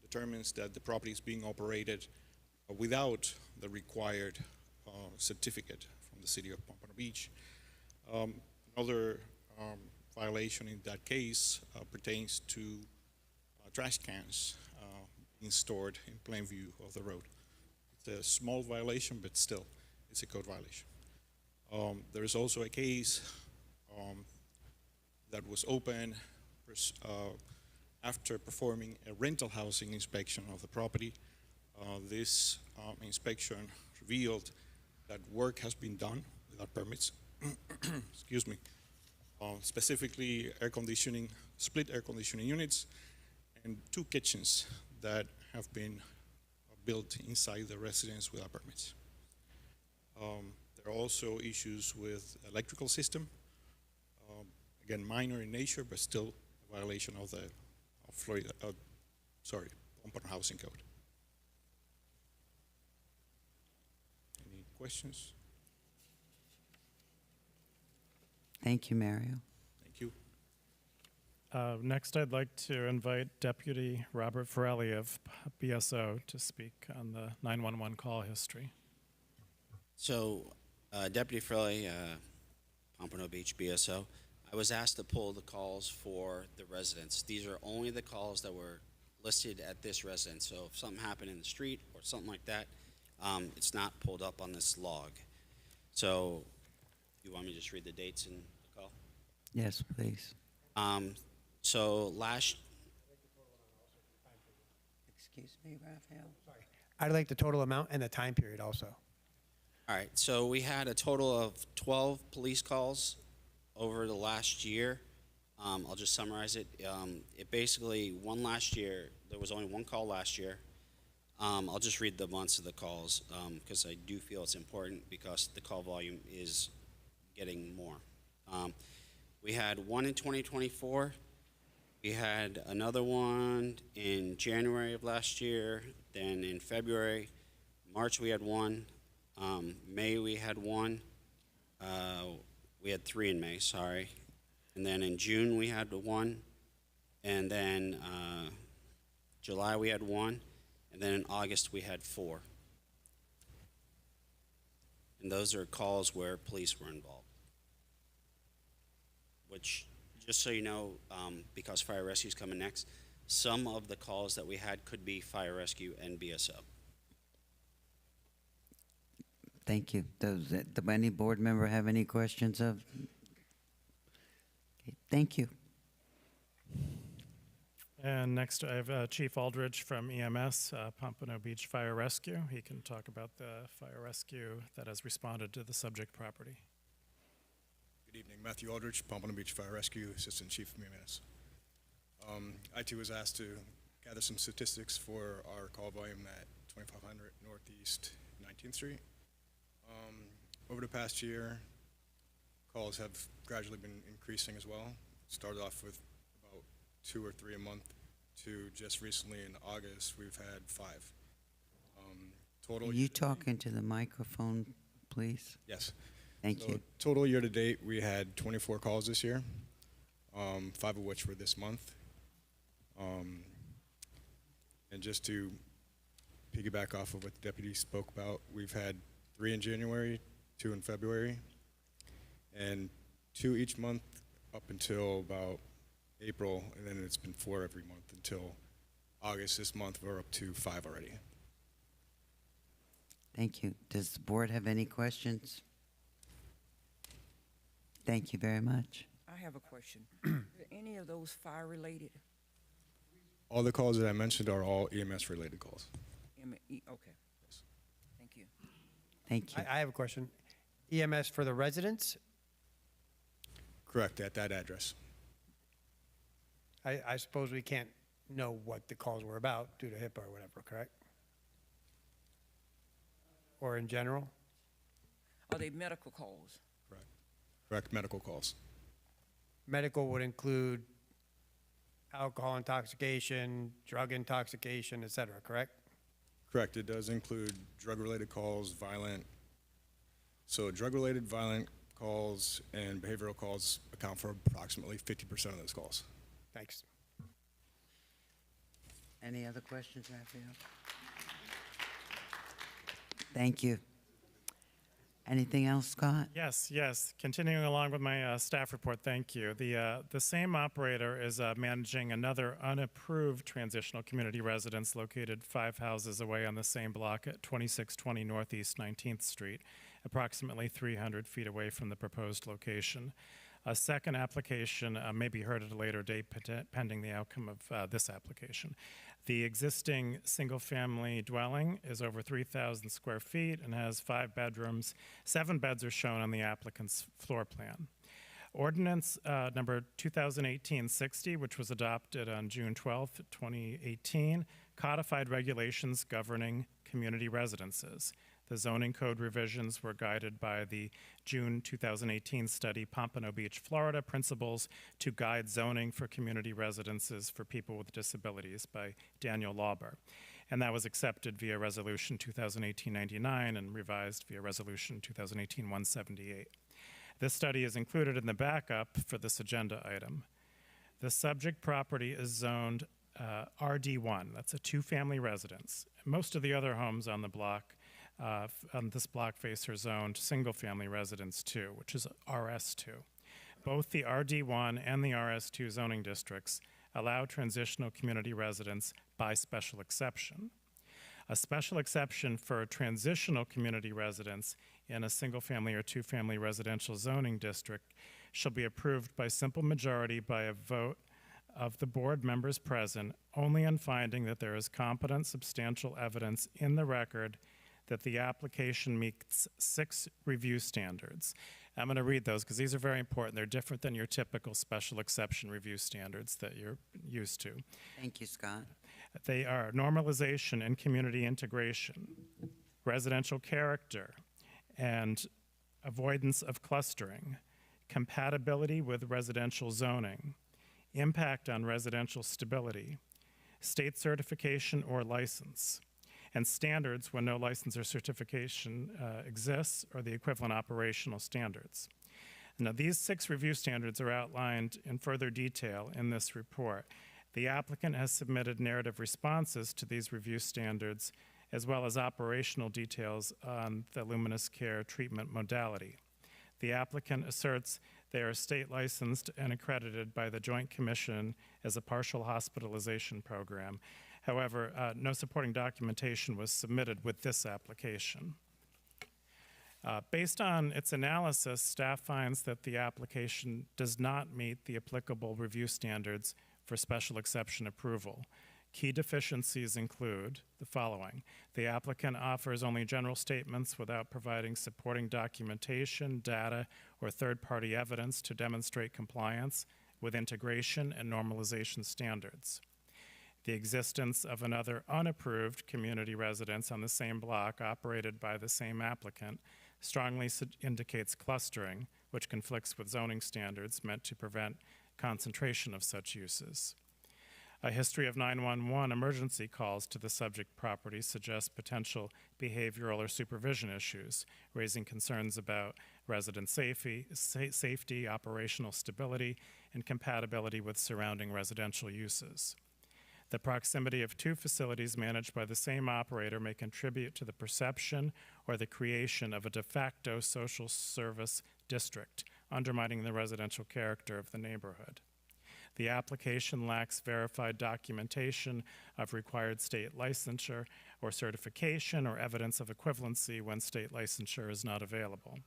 determines that the property is being operated without the required certificate from the City of Pompano Beach. Another violation in that case pertains to trash cans being stored in plain view of the road. It's a small violation, but still, it's a code violation. There is also a case that was open after performing a rental housing inspection of the property. This inspection revealed that work has been done without permits. Excuse me. Specifically air conditioning, split air conditioning units, and 2 kitchens that have been built inside the residence without permits. There are also issues with electrical system. Again, minor in nature, but still a violation of the Pompano Housing Code. Any questions? Thank you, Mario. Thank you. Next, I'd like to invite Deputy Robert Forelli of BSO to speak on the 911 call history. So, Deputy Forelli, Pompano Beach BSO, I was asked to pull the calls for the residents. These are only the calls that were listed at this residence. So if something happened in the street or something like that, it's not pulled up on this log. So, you want me to just read the dates and the call? Yes, please. So last. Excuse me, Raphael. Sorry. I'd like the total amount and the time period also. All right, so we had a total of 12 police calls over the last year. I'll just summarize it. It basically, there was only one call last year. I'll just read the months of the calls because I do feel it's important because the call volume is getting more. We had one in 2024. We had another one in January of last year, then in February. March we had one. May we had one. We had 3 in May, sorry. And then in June we had one. And then July we had one. And then in August we had 4. And those are calls where police were involved. Which, just so you know, because fire rescue is coming next, some of the calls that we had could be fire rescue and BSO. Thank you. Does any board member have any questions of? Okay, thank you. And next, I have Chief Aldridge from EMS, Pompano Beach Fire Rescue. He can talk about the fire rescue that has responded to the subject property. Good evening, Matthew Aldridge, Pompano Beach Fire Rescue, Assistant Chief of EMS. I too was asked to gather some statistics for our call volume at 2500 Northeast 19th Street. Over the past year, calls have gradually been increasing as well. Started off with about 2 or 3 a month to just recently in August, we've had 5. Total. Are you talking to the microphone, please? Yes. Thank you. Total year to date, we had 24 calls this year, 5 of which were this month. And just to piggyback off of what the deputy spoke about, we've had 3 in January, 2 in February, and 2 each month up until about April, and then it's been 4 every month until August. This month, we're up to 5 already. Thank you. Does the board have any questions? Thank you very much. I have a question. Are any of those fire-related? All the calls that I mentioned are all EMS-related calls. Okay. Thank you. Thank you. I have a question. EMS for the residents? Correct, at that address. I suppose we can't know what the calls were about due to HIPAA or whatever, correct? Or in general? Are they medical calls? Correct, medical calls. Medical would include alcohol intoxication, drug intoxication, et cetera, correct? Correct, it does include drug-related calls, drug-related, violent calls, and behavioral calls account for approximately 50% of those calls. Thanks. Any other questions, Raphael? Thank you. Anything else, Scott? Yes. Continuing along with my staff report, thank you. The same operator is managing another unapproved transitional community residence located 5 houses away on the same block at 2620 Northeast 19th Street, approximately 300 feet away from the proposed location. A second application may be heard at a later date pending the outcome of this application. The existing single-family dwelling is over 3,000 square feet and has 5 bedrooms. 7 beds are shown on the applicant's floor plan. Ordinance number 2018-60, which was adopted on June 12, 2018, codified regulations governing community residences. The zoning code revisions were guided by the June 2018 study, Pompano Beach, Florida, Principles to Guide Zoning for Community Residences for People with Disabilities by Daniel Lauber. And that was accepted via Resolution 2018-99 and revised via Resolution 2018-178. This study is included in the backup for this agenda item. The subject property is zoned RD1. That's a 2-family residence. Most of the other homes on the block on this block face are zoned single-family residence 2, which is RS2. Both the RD1 and the RS2 zoning districts allow transitional community residence by special exception. A special exception for a transitional community residence in a single-family or 2-family residential zoning district shall be approved by simple majority by a vote of the board members present, only on finding that there is competent, substantial evidence in the record that the application meets 6 review standards. I'm going to read those because these are very important. They're different than your typical special exception review standards that you're used to. Thank you, Scott. They are normalization and community integration, residential character, and avoidance of clustering, compatibility with residential zoning, impact on residential stability, state certification or license, and standards when no license or certification exists, or the equivalent operational standards. Now, these 6 review standards are outlined in further detail in this report. The applicant has submitted narrative responses to these review standards, as well as operational details on the luminous care treatment modality. The applicant asserts they are state licensed and accredited by the Joint Commission as a partial hospitalization program. However, no supporting documentation was submitted with this application. Based on its analysis, staff finds that the application does not meet the applicable review standards for special exception approval. Key deficiencies include the following. The applicant offers only general statements without providing supporting documentation, data, or third-party evidence to demonstrate compliance with integration and normalization standards. The existence of another unapproved community residence on the same block operated by the same applicant strongly indicates clustering, which conflicts with zoning standards meant to prevent concentration of such uses. A history of 911 emergency calls to the subject property suggests potential behavioral or supervision issues, raising concerns about resident safety, operational stability, and compatibility with surrounding residential uses. The proximity of 2 facilities managed by the same operator may contribute to the perception or the creation of a de facto social service district, undermining the residential character of the neighborhood. The application lacks verified documentation of required state licensure or certification or evidence of equivalency when state licensure is not available.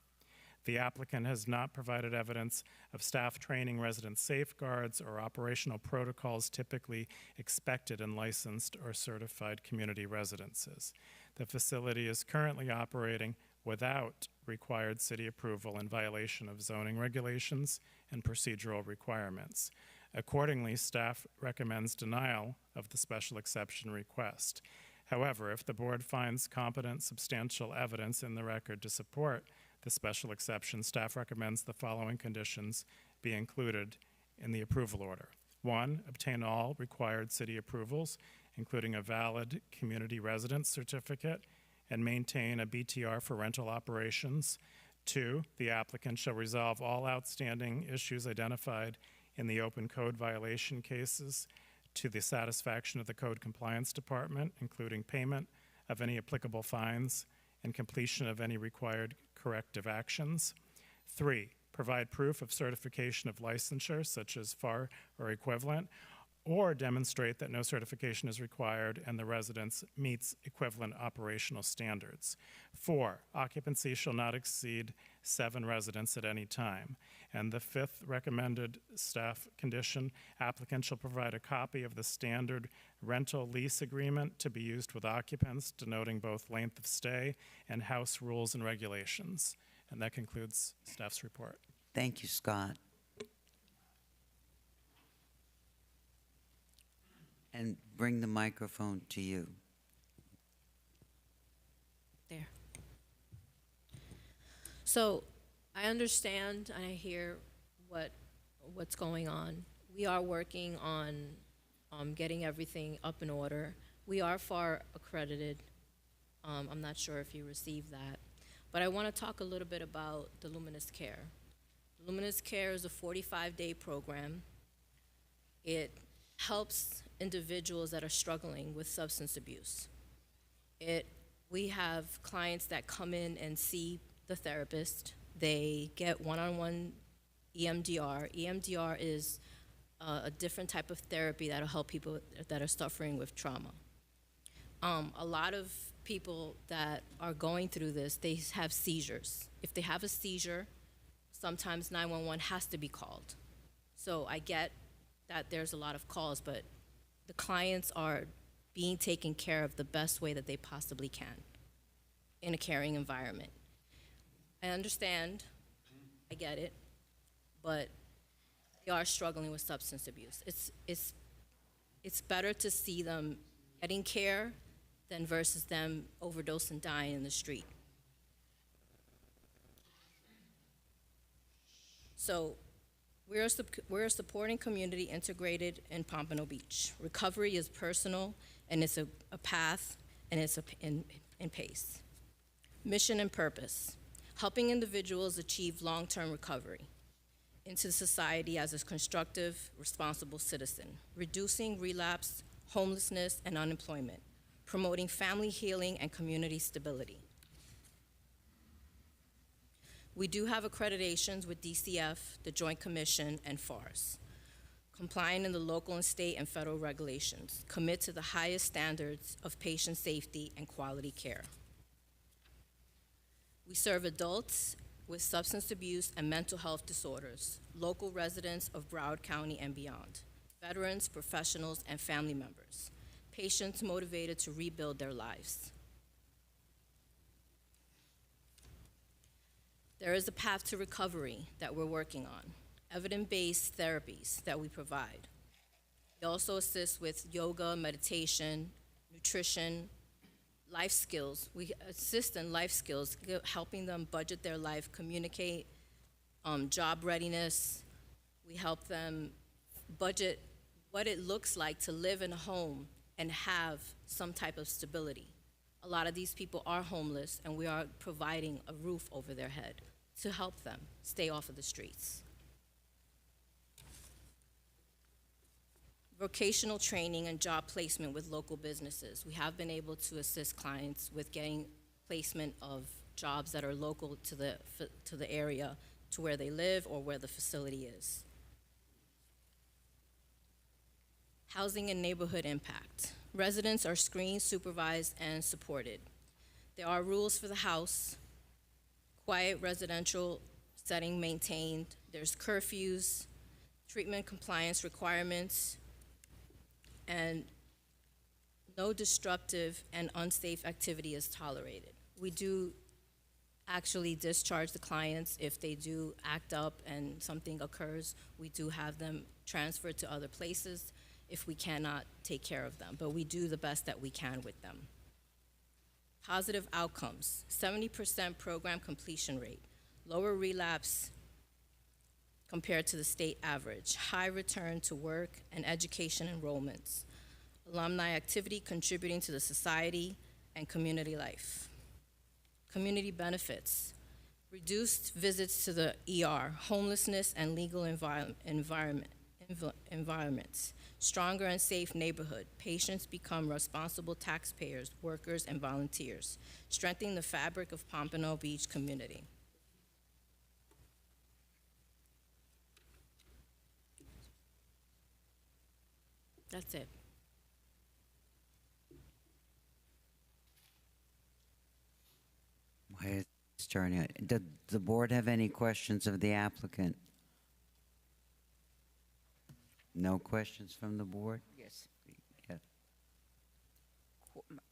The applicant has not provided evidence of staff training resident safeguards or operational protocols typically expected in licensed or certified community residences. The facility is currently operating without required city approval in violation of zoning regulations and procedural requirements. Accordingly, staff recommends denial of the special exception request. However, if the board finds competent, substantial evidence in the record to support the special exception, staff recommends the following conditions be included in the approval order. 1, obtain all required city approvals, including a valid community residence certificate, and maintain a BTR for rental operations. 2, the applicant shall resolve all outstanding issues identified in the open code violation cases to the satisfaction of the Code Compliance Department, including payment of any applicable fines and completion of any required corrective actions. 3, provide proof of certification of licensure, such as FAR or equivalent, or demonstrate that no certification is required and the residence meets equivalent operational standards. 4, occupancy shall not exceed 7 residents at any time. And the 5th recommended staff condition, applicant shall provide a copy of the standard rental lease agreement to be used with occupants, denoting both length of stay and house rules and regulations. And that concludes staff's report. Thank you, Scott. And bring the microphone to you. There. So I understand and I hear what's going on. We are working on getting everything up in order. We are FAR accredited. I'm not sure if you received that. But I want to talk a little bit about the Luminous Care. Luminous Care is a 45-day program. It helps individuals that are struggling with substance abuse. We have clients that come in and see the therapist. They get one-on-one EMDR. EMDR is a different type of therapy that'll help people that are suffering with trauma. A lot of people that are going through this, they have seizures. If they have a seizure, sometimes 911 has to be called. So I get that there's a lot of calls, but the clients are being taken care of the best way that they possibly can in a caring environment. I understand I get it, but they are struggling with substance abuse. It's better to see them getting care than versus them overdose and dying in the street. So we're a supporting community integrated in Pompano Beach. Recovery is personal, and it's a path, and it's in pace. Mission and purpose: helping individuals achieve long-term recovery into society as a constructive, responsible citizen, reducing relapse, homelessness, and unemployment, promoting family healing and community stability. We do have accreditations with DCF, the Joint Commission, and FARS, complying in the local and state and federal regulations, commit to the highest standards of patient safety and quality care. We serve adults with substance abuse and mental health disorders, local residents of Broward County and beyond, veterans, professionals, and family members, patients motivated to rebuild their lives. There is a path to recovery that we're working on, evidence-based therapies that we provide. We also assist with yoga, meditation, nutrition, life skills. We assist in life skills, helping them budget their life, communicate, job readiness. We help them budget what it looks like to live in a home and have some type of stability. A lot of these people are homeless, and we are providing a roof over their head to help them stay off of the streets. Vocational training and job placement with local businesses. We have been able to assist clients with getting placement of jobs that are local to the area, to where they live or where the facility is. Housing and neighborhood impact. Residents are screened, supervised, and supported. There are rules for the house, quiet residential setting maintained. There's curfews, treatment compliance requirements, and no disruptive and unsafe activity is tolerated. We do actually discharge the clients if they do act up and something occurs. We do have them transferred to other places if we cannot take care of them, but we do the best that we can with them. Positive outcomes: 70% program completion rate, lower relapse compared to the state average, high return to work and education enrollments, alumni activity contributing to the society and community life. Community benefits: reduced visits to the ER, homelessness and legal environments, stronger and safe neighborhood. Patients become responsible taxpayers, workers, and volunteers, strengthening the fabric of Pompano Beach community. That's it. Why is this turning? Did the board have any questions of the applicant? No questions from the board? Yes. Yeah.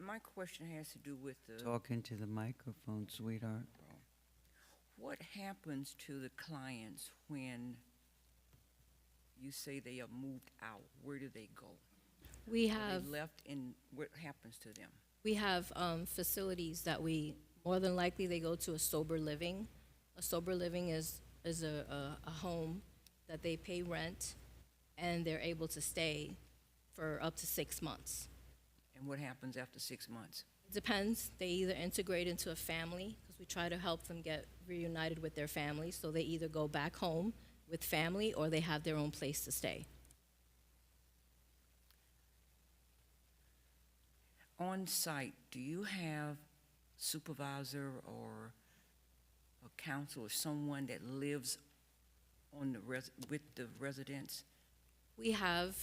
My question has to do with the, Talk into the microphone, sweetheart. what happens to the clients when you say they are moved out? Where do they go? We Are have they left, and what happens to them? We have facilities that more than likely they go to a sober living. A sober living is a home that they pay rent, and they're able to stay for up to 6 months. And what happens after 6 months? It depends. They either integrate into a family, because we try to help them get reunited with their family, so they either go back home with family or they have their own place to stay. On site, do you have supervisor or a counsel or someone that lives on the with the residents? We have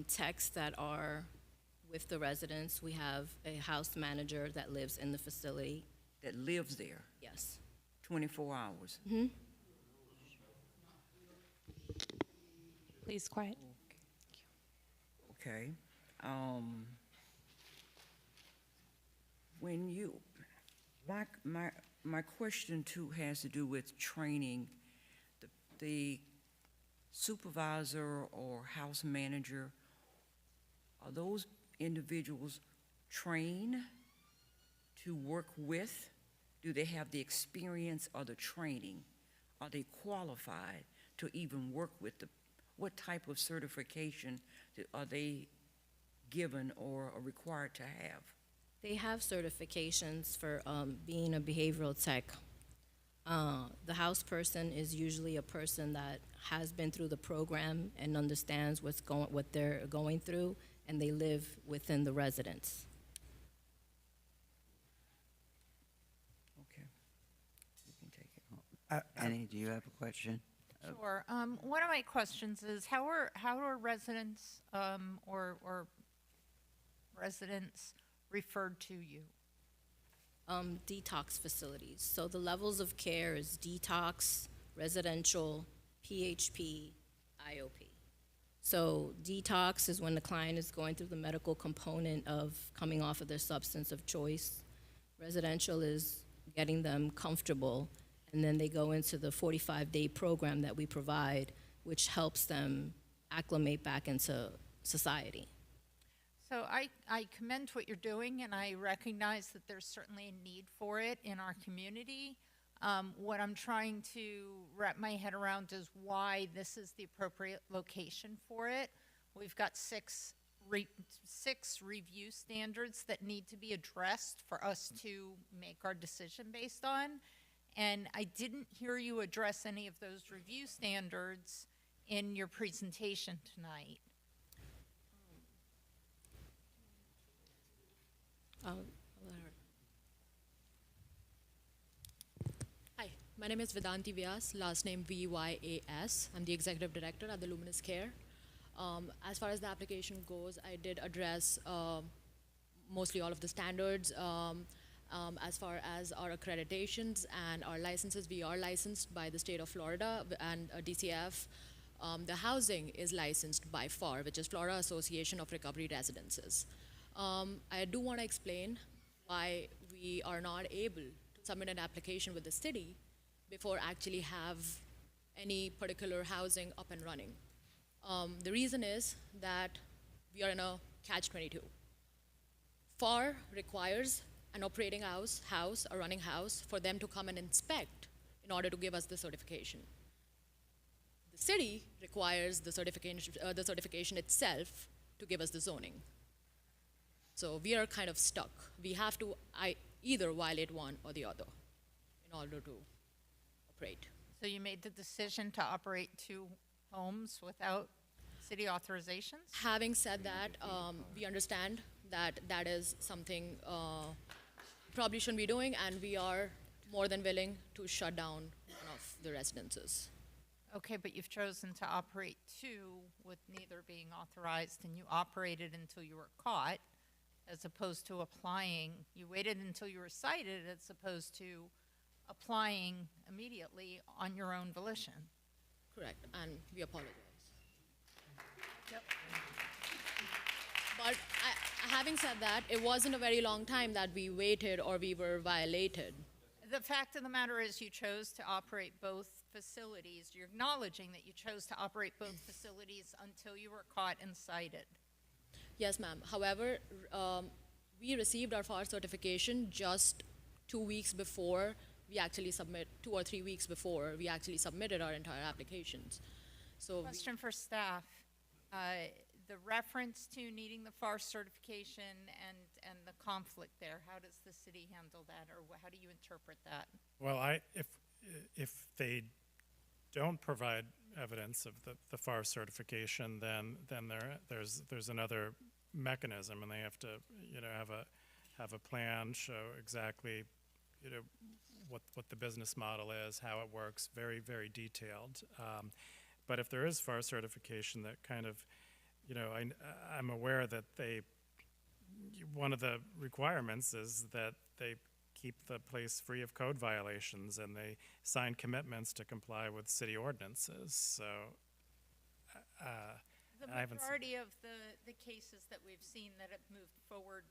techs that are with the residents. We have a house manager that lives in the facility. That lives there Yes. 24 hours? Mm-hmm. Please quiet. Okay. When you, my question too has to do with training the supervisor or house manager, are those individuals trained to work with? Do they have the experience or the training? Are they qualified to even work with what type of certification are they given or are required to have? They have certifications for being a behavioral tech. The house person is usually a person that has been through the program and understands what they're going through, and they live within the residence. Okay. You can take it. Annie, do you have a question? Sure. One of my questions is how are residents or residents referred to you? Detox facilities. So the levels of care is detox, residential, PHP, IOP. So detox is when the client is going through the medical component of coming off of their substance of choice. Residential is getting them comfortable, and then they go into the 45-day program that we provide, which helps them acclimate back into society. So I commend what you're doing, and I recognize that there's certainly a need for it in our community. What I'm trying to wrap my head around is why this is the appropriate location for it. We've got six review standards that need to be addressed for us to make our decision based on. And I didn't hear you address any of those review standards in your presentation tonight. I'll let her. Hi, my name is Vedanti Vyas, last name Vyas. I'm the executive director at the Luminous Care. As far as the application goes, I did address mostly all of the standards. As far as our accreditations and our licenses, we are licensed by the state of Florida and DCF. The housing is licensed by FAR, which is Florida Association of Recovery Residences. I do want to explain why we are not able to submit an application with the city before actually have any particular housing up and running. The reason is that we are in a catch-22. FAR requires an operating house, a running house, for them to come and inspect in order to give us the certification. The city requires the certification itself to give us the zoning. So we are kind of stuck. We have to either violate one or the other in order to operate. So you made the decision to operate 2 homes without city authorizations? Having said that, we understand that that is something probably shouldn't be doing, and we are more than willing to shut down one of the residences. Okay, but you've chosen to operate 2 with neither being authorized, and you operated until you were caught, as opposed to applying. You waited until you were cited as opposed to applying immediately on your own volition. Correct, and we apologize. Yep. But having said that, it wasn't a very long time that we waited or we were violated. The fact of the matter is you chose to operate both facilities. You're acknowledging that you chose to operate both facilities until you were caught and cited. Yes, ma'am. However, we received our FAR certification just 2 weeks before we actually 2 or 3 weeks before we actually submitted our entire applications. So Question for staff. The reference to needing the FAR certification and the conflict there, how does the city handle that, or how do you interpret that? Well, if they don't provide evidence of the FAR certification, then there's another mechanism, and they have to have a plan, show exactly what the business model is, how it works, very, very detailed. But if there is FAR certification, that kind of, I'm aware that one of the requirements is that they keep the place free of code violations, and they sign commitments to comply with city ordinances. So The I haven't majority of the cases that we've seen that have moved forward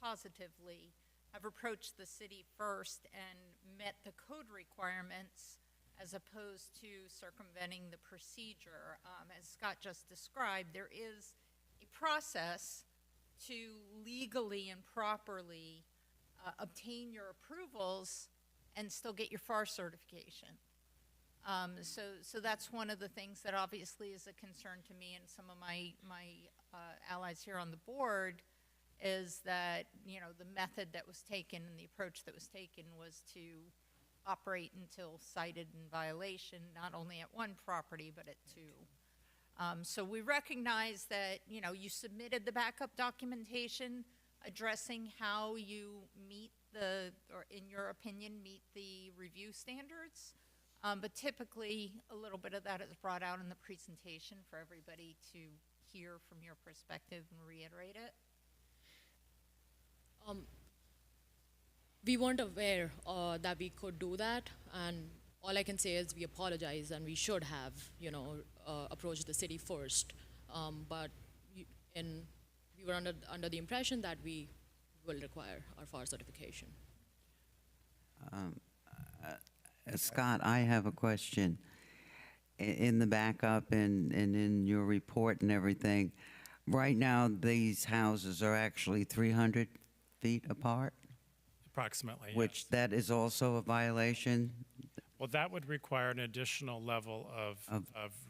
positively have approached the city first and met the code requirements as opposed to circumventing the procedure. As Scott just described, there is a process to legally and properly obtain your approvals and still get your FAR certification. So that's one of the things that obviously is a concern to me and some of my allies here on the board, is that, you know, the method that was taken and the approach that was taken was to operate until cited in violation, not only at one property, but at two. So we recognize that, you know, you submitted the backup documentation addressing how you meet or in your opinion, meet the review standards. But typically, a little bit of that is brought out in the presentation for everybody to hear from your perspective and reiterate it. We weren't aware that we could do that, and all I can say is we apologize, and we should have, you know, approached the city first. But we were under the impression that we will require our FAR certification. Scott, I have a question. In the backup and in your report and everything, right now these houses are actually 300 feet apart? Approximately, Which yes. that is also a violation? Well, that would require an additional level of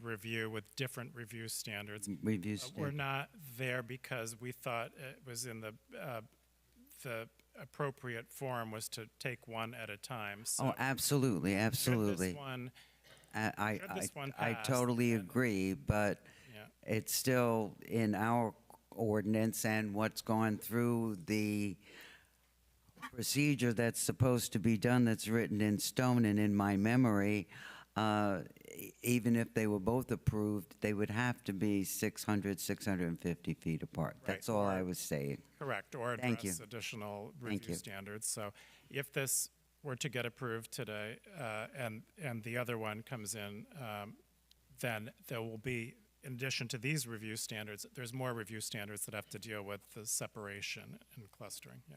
review with different review standards. Review We're standards. not there because we thought it was in the appropriate form was to take one at a time. So Oh, absolutely, absolutely. Should this one, I should this one I pass, totally then- agree, but yeah. it's still in our ordinance and what's gone through the procedure that's supposed to be done, that's written in stone and in my memory, even if they were both approved, they would have to be 600, 650 feet apart. Right, That's all I or- was saying. Correct, or Thank you. address additional Thank review you. standards. So if this were to get approved today, and the other one comes in, then there will be, in addition to these review standards, there's more review standards that have to deal with the separation and clustering, yeah.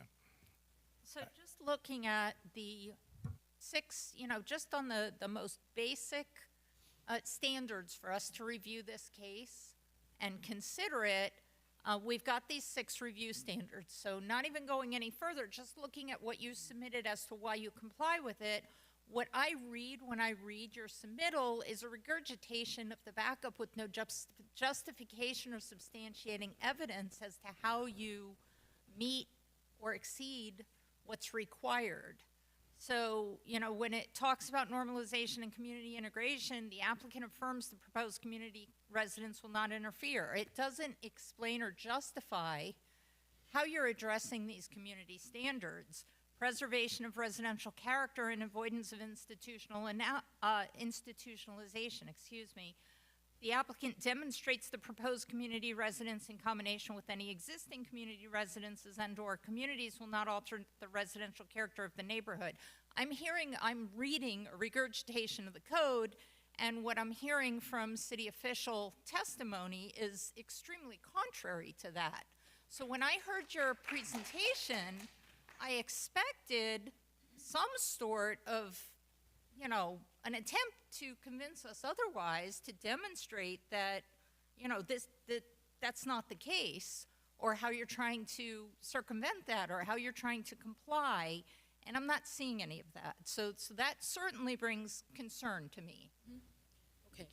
So just looking at the six, you know, just on the most basic standards for us to review this case and consider it, we've got these 6 review standards. So not even going any further, just looking at what you submitted as to why you comply with it, what I read when I read your submittal is a regurgitation of the backup with no justification or substantiating evidence as to how you meet or exceed what's required. So, you know, when it talks about normalization and community integration, the applicant affirms the proposed community residents will not interfere. It doesn't explain or justify how you're addressing these community standards. Preservation of residential character and avoidance of institutionalization, excuse me. The applicant demonstrates the proposed community residence in combination with any existing community residences and/or communities will not alter the residential character of the neighborhood. I'm reading a regurgitation of the code, and what I'm hearing from city official testimony is extremely contrary to that. So when I heard your presentation, I expected some sort of, you know, an attempt to convince us otherwise, to demonstrate that, you know, that's not the case, or how you're trying to circumvent that, or how you're trying to comply, and I'm not seeing any of that. So that certainly brings concern to me. Okay.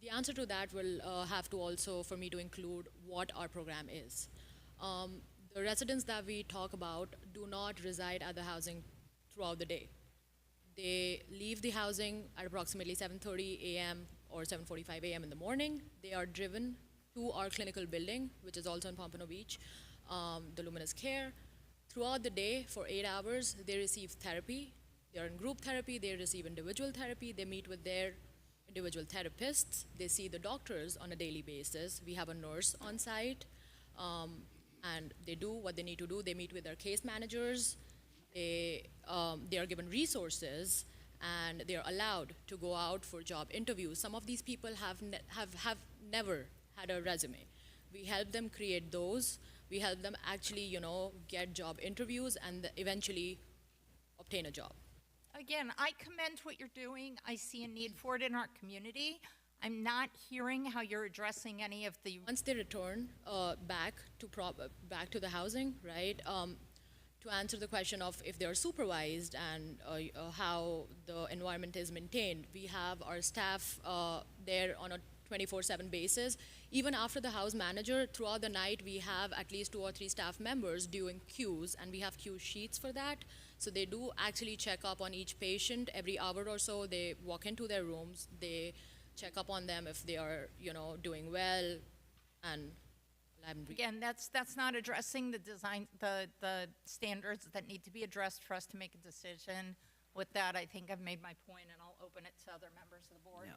The answer to that will have to also, for me to include what our program is. The residents that we talk about do not reside at the housing throughout the day. They leave the housing at approximately 7:30 a.m. or 7:45 a.m. in the morning. They are driven to our clinical building, which is also in Pompano Beach, the Luminous Care. Throughout the day, for 8 hours, they receive therapy. They are in group therapy, they receive individual therapy, they meet with their individual therapists, they see the doctors on a daily basis. We have a nurse on site, and they do what they need to do. They meet with their case managers. They are given resources, and they are allowed to go out for job interviews. Some of these people have never had a resume. We help them create those. We help them actually, you know, get job interviews and eventually obtain a job. Again, I commend what you're doing. I see a need for it in our community. I'm not hearing how you're addressing any of the. Once they return back to the housing, right? To answer the question of if they are supervised and how the environment is maintained, we have our staff there on a 24/7 basis. Even after the house manager, throughout the night, we have at least 2 or 3 staff members doing queues, and we have queue sheets for that. So they do actually check up on each patient every hour or so. They walk into their rooms, they check up on them if they are, doing well, and Again, that's not addressing the design, the standards that need to be addressed for us to make a decision. With that, I think I've made my point, and I'll open it to other members of the board. Yeah.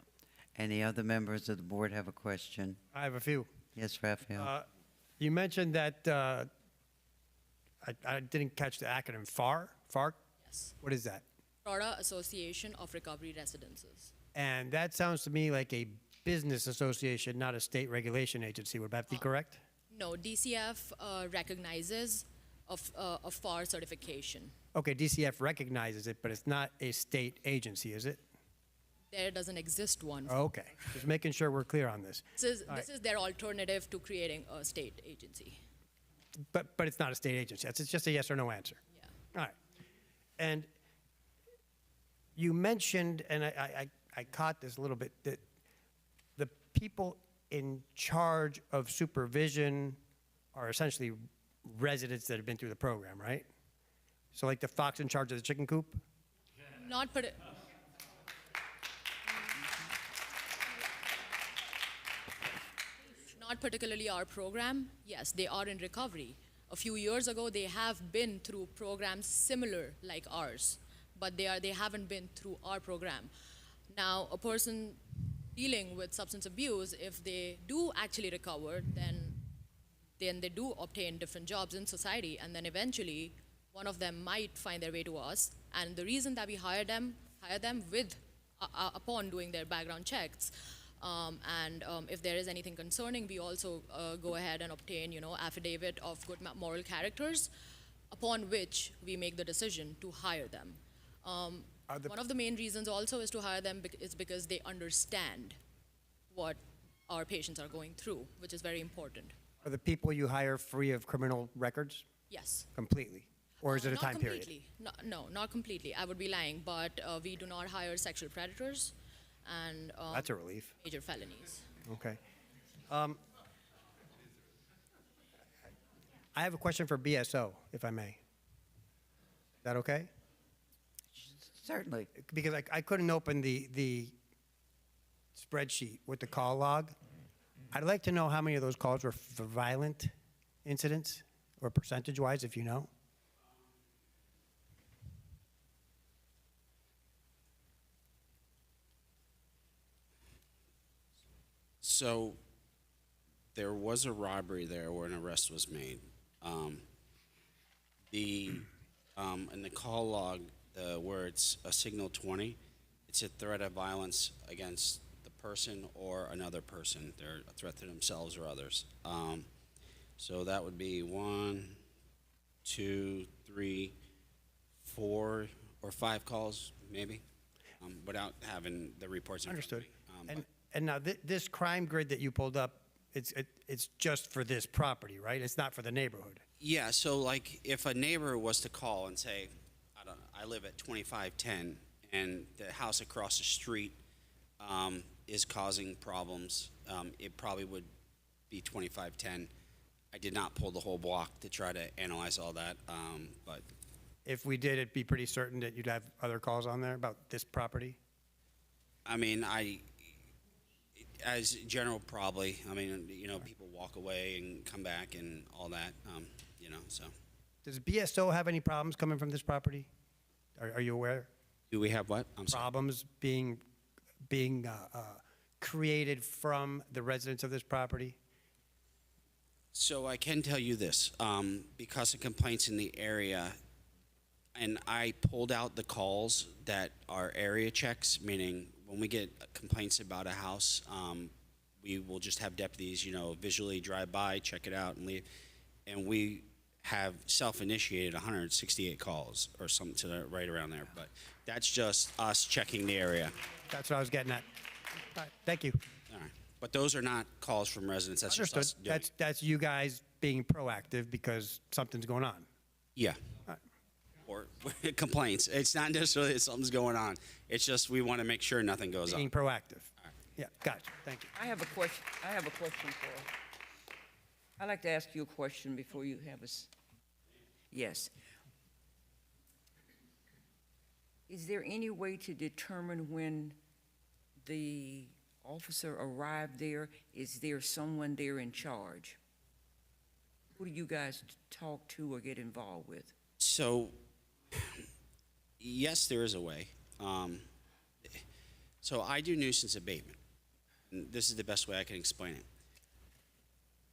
Any other members of the board have a question? I have a few. Yes, Raphael? You mentioned that, I didn't catch the acronym, FARC? Yes. What is that? Florida Association of Recovery Residences. And that sounds to me like a business association, not a state regulation agency. Would that be correct? No, DCF recognizes a FAR certification. Okay, DCF recognizes it, but it's not a state agency, is it? There doesn't exist one. Okay, just making sure we're clear on this. This is their alternative to creating a state agency. But it's not a state agency. It's just a yes or no answer. Yeah. All right. And you mentioned, and I caught this a little bit, that the people in charge of supervision are essentially residents that have been through the program, right? So like the fox in charge of the chicken coop? Not put it. Not particularly our program. Yes, they are in recovery. A few years ago, they have been through programs similar like ours, but they haven't been through our program. Now, a person dealing with substance abuse, if they do actually recover, then they do obtain different jobs in society, and then eventually one of them might find their way to us. And the reason that we hire them with upon doing their background checks. If there is anything concerning, we also go ahead and obtain, affidavit of good moral characters, upon which we make the decision to hire them. One of the main reasons also is to hire them is because they understand what our patients are going through, which is very important. Are the people you hire free of criminal records? Yes. Completely? Or is it a time period? Not completely. No, not completely. I would be lying, but we do not hire sexual predators and That's a relief. major felonies. Okay. I have a question for BSO, if I may. Is that okay? Certainly. Because I couldn't open the spreadsheet with the call log. I'd like to know how many of those calls were for violent incidents, or percentage-wise, if you know. So there was a robbery there where an arrest was made. In the call log, where it's a signal 20, it's a threat of violence against the person or another person. They're a threat to themselves or others. So that would be 1, 2, 3, 4, or 5 calls, maybe, without having the reports in front of me. Understood. And now this crime grid that you pulled up, it's just for this property, right? It's not for the neighborhood. Yeah, so like if a neighbor was to call and say, I live at 2510 and the house across the street is causing problems, it probably would be 2510. I did not pull the whole block to try to analyze all that, but. If we did, it'd be pretty certain that you'd have other calls on there about this property? I mean, as general, probably. I mean, people walk away and come back and all that, so. Does BSO have any problems coming from this property? Are you aware? Do we have what? I'm sorry. Problems being created from the residents of this property? So I can tell you this, because of complaints in the area, and I pulled out the calls that are area checks, meaning when we get complaints about a house, we will just have deputies, visually drive by, check it out, and leave. And we have self-initiated 168 calls or something to the right around there, but that's just us checking the area. That's what I was getting at. All right, thank you. All right. But those are not calls from residents, that's just us Understood. doing. That's you guys being proactive because something's going on. Yeah. All right. Or complaints. It's not necessarily that something's going on. It's just we want to make sure nothing goes Being on. proactive. Yeah, gotcha. Thank you. I have a question for, I'd like to ask you a question before you have us. Yes. Is there any way to determine when the officer arrived there? Is there someone there in charge? Who do you guys talk to or get involved with? So, yes, there is a way. So I do nuisance abatement. And this is the best way I can explain it.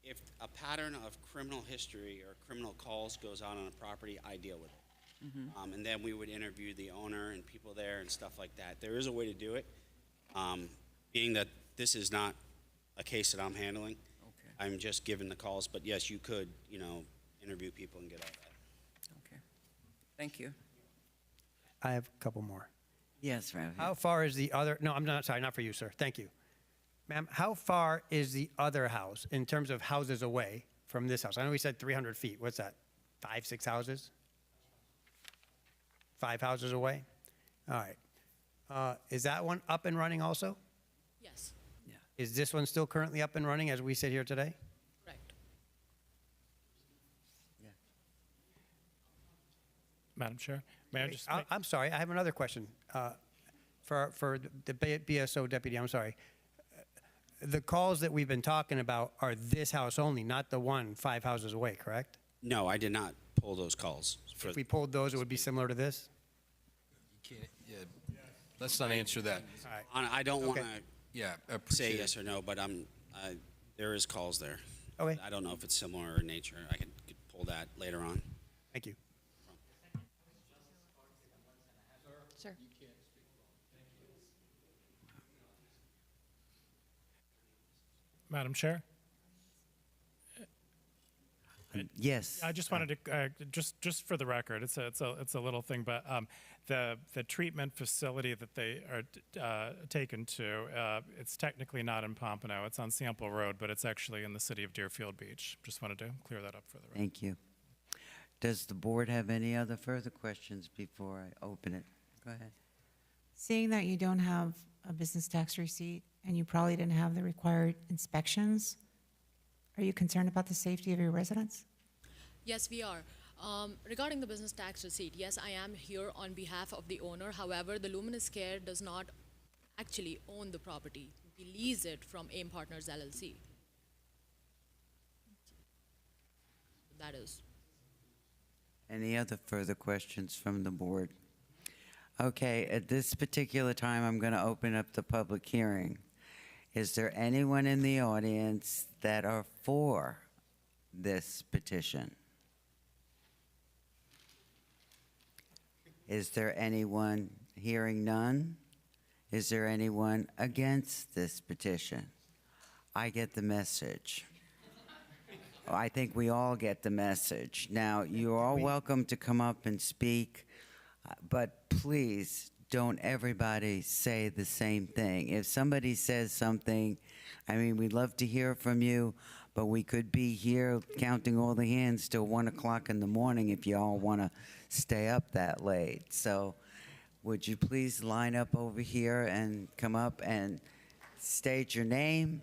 If a pattern of criminal history or criminal calls goes on a property, I deal with it. And then we would interview the owner and people there and stuff like that. There is a way to do it. Being that this is not a case that I'm handling, Okay, I'm just giving the calls. But yes, you could, interview people and get all that. okay. Thank you. I have a couple more. Yes, Ravi. How far is the other, no, I'm not, sorry, not for you, sir. Thank you. Ma'am, how far is the other house in terms of houses away from this house? I know we said 300 feet. What's that? 5, 6 houses? 5 houses away? All right. Is that one up and running also? Yes, Is this one still currently up and running as we sit here today? correct. Madam Chair, may I just make- I'm sorry, I have another question. For the BSO deputy, I'm sorry. The calls that we've been talking about are this house only, not the one 5 houses away, correct? No, I did not pull those calls. If we pulled those, it would be similar to this? Let's not answer that. All right. I don't want to Okay. Yeah, say appreciate it. yes or no, but there is calls there. Okay, I don't know if it's similar in nature. I could pull that later on. thank you. Sir. Madam Chair? Yes. I just wanted to, just for the record, it's a little thing, but the treatment facility that they are taken to, it's technically not in Pompano. It's on Sample Road, but it's actually in the city of Deerfield Beach. Just wanted to clear that up for the record. Thank you. Does the board have any other further questions before I open it? Go ahead. Seeing that you don't have a business tax receipt and you probably didn't have the required inspections, are you concerned about the safety of your residents? Yes, we are. Regarding the business tax receipt, yes, I am here on behalf of the owner. However, the Luminous Care does not actually own the property. We lease it from AIM Partners LLC. That is. Any other further questions from the board? Okay, at this particular time, I'm going to open up the public hearing. Is there anyone in the audience that are for this petition? Is there anyone, hearing none? Is there anyone against this petition? I get the message. I think we all get the message. Now, you're all welcome to come up and speak, but please don't everybody say the same thing. If somebody says something, I mean, we'd love to hear from you, but we could be here counting all the hands till 1 o'clock in the morning if you all want to stay up that late. So would you please line up over here and come up and state your name,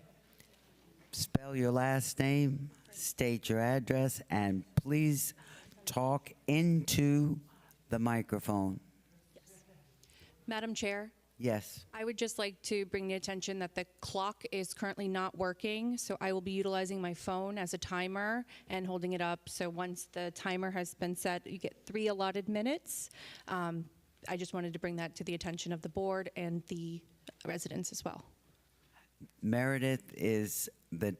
spell your last name, state your address, and please talk into the microphone. Madam Chair, Yes. I would just like to bring the attention that the clock is currently not working, so I will be utilizing my phone as a timer and holding it up. So once the timer has been set, you get 3 allotted minutes. I just wanted to bring that to the attention of the board and the residents as well. Meredith is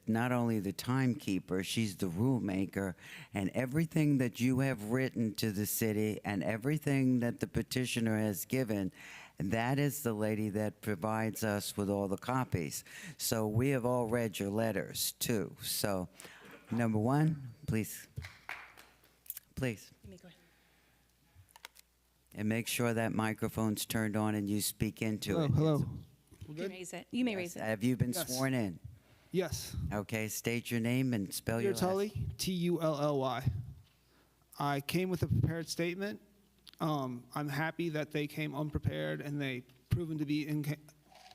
not only the timekeeper, she's the rule maker, and everything that you have written to the city and everything that the petitioner has given, that is the lady that provides us with all the copies. So we have all read your letters too. So, number one, please. Please. You may go ahead. And make sure that microphone's turned on and you speak into Hello, it. hello. You can raise it. You may raise it. Have you been Yes. sworn in? Yes. Okay, state your name and spell your Peter Tully, Tully. I came with a prepared statement. I'm happy that they came unprepared and they proven to be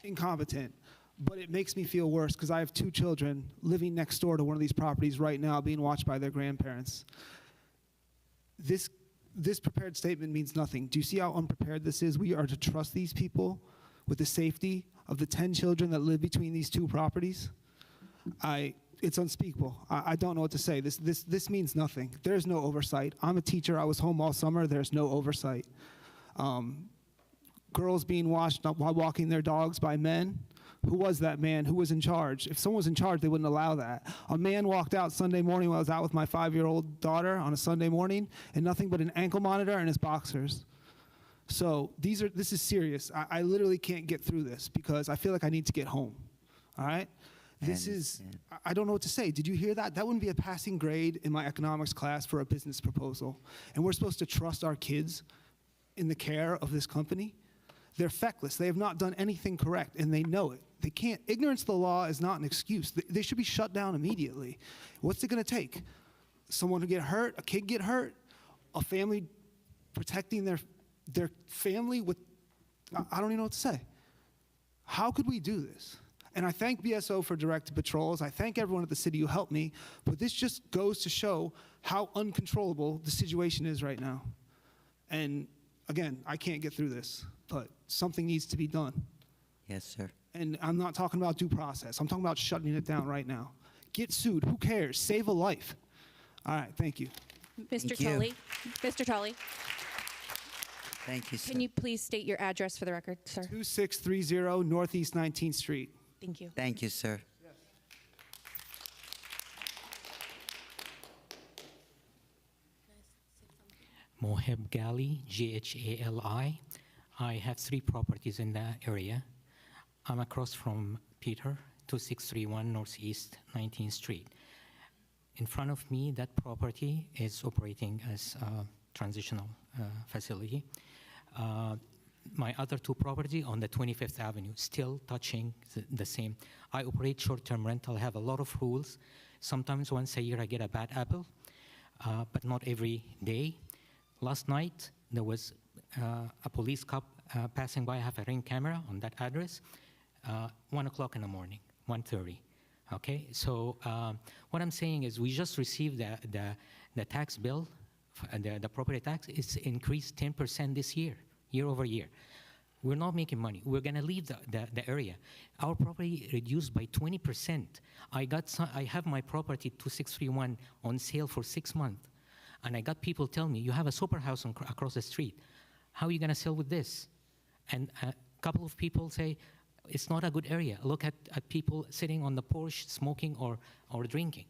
incompetent. But it makes me feel worse because I have 2 children living next door to one of these properties right now being watched by their grandparents. This prepared statement means nothing. Do you see how unprepared this is? We are to trust these people with the safety of the 10 children that live between these 2 properties. It's unspeakable. I don't know what to say. This means nothing. There's no oversight. I'm a teacher. I was home all summer. There's no oversight. Girls being watched while walking their dogs by men. Who was that man? Who was in charge? If someone was in charge, they wouldn't allow that. A man walked out Sunday morning while I was out with my 5-year-old daughter on a Sunday morning in nothing but an ankle monitor and his boxers. So this is serious. I literally can't get through this because I feel like I need to get home. All right? I don't know what to say. Did you hear that? That wouldn't be a passing grade in my economics class for a business proposal. And we're supposed to trust our kids in the care of this company? They're feckless. They have not done anything correct, and they know it. They can't. Ignorance of the law is not an excuse. They should be shut down immediately. What's it going to take? Someone to get hurt, a kid get hurt, a family protecting their family with, I don't even know what to say. How could we do this? And I thank BSO for directed patrols. I thank everyone at the city who helped me, but this just goes to show how uncontrollable the situation is right now. And again, I can't get through this, but something needs to be done. Yes, sir. And I'm not talking about due process. I'm talking about shutting it down right now. Get sued. Who cares? Save a life. All right. Thank you. Mr. Thank you. Tully. Mr. Tully, Thank you, sir. can you please state your address for the record, sir? 2630 Northeast 19th Street. Thank you. Thank you, sir. Moheb Gali, Ghali. I have 3 properties in that area. I'm across from Peter, 2631 Northeast 19th Street. In front of me, that property is operating as a transitional facility. My other 2 property on the 25th Avenue, still touching the same. I operate short-term rental. I have a lot of rules. Sometimes once a year I get a bad apple, but not every day. Last night, there was a police cop passing by. I have a Ring camera on that address, 1 o'clock in the morning, 1:30. Okay, so what I'm saying is we just received the tax bill, the property tax. It's increased 10% this year, year over year. We're not making money. We're gonna leave the area. Our property reduced by 20%. I have my property 2631 on sale for 6 months. And I got people telling me, you have a super house across the street. How are you going to sell with this? And a couple of people say, it's not a good area. Look at people sitting on the porch smoking or drinking.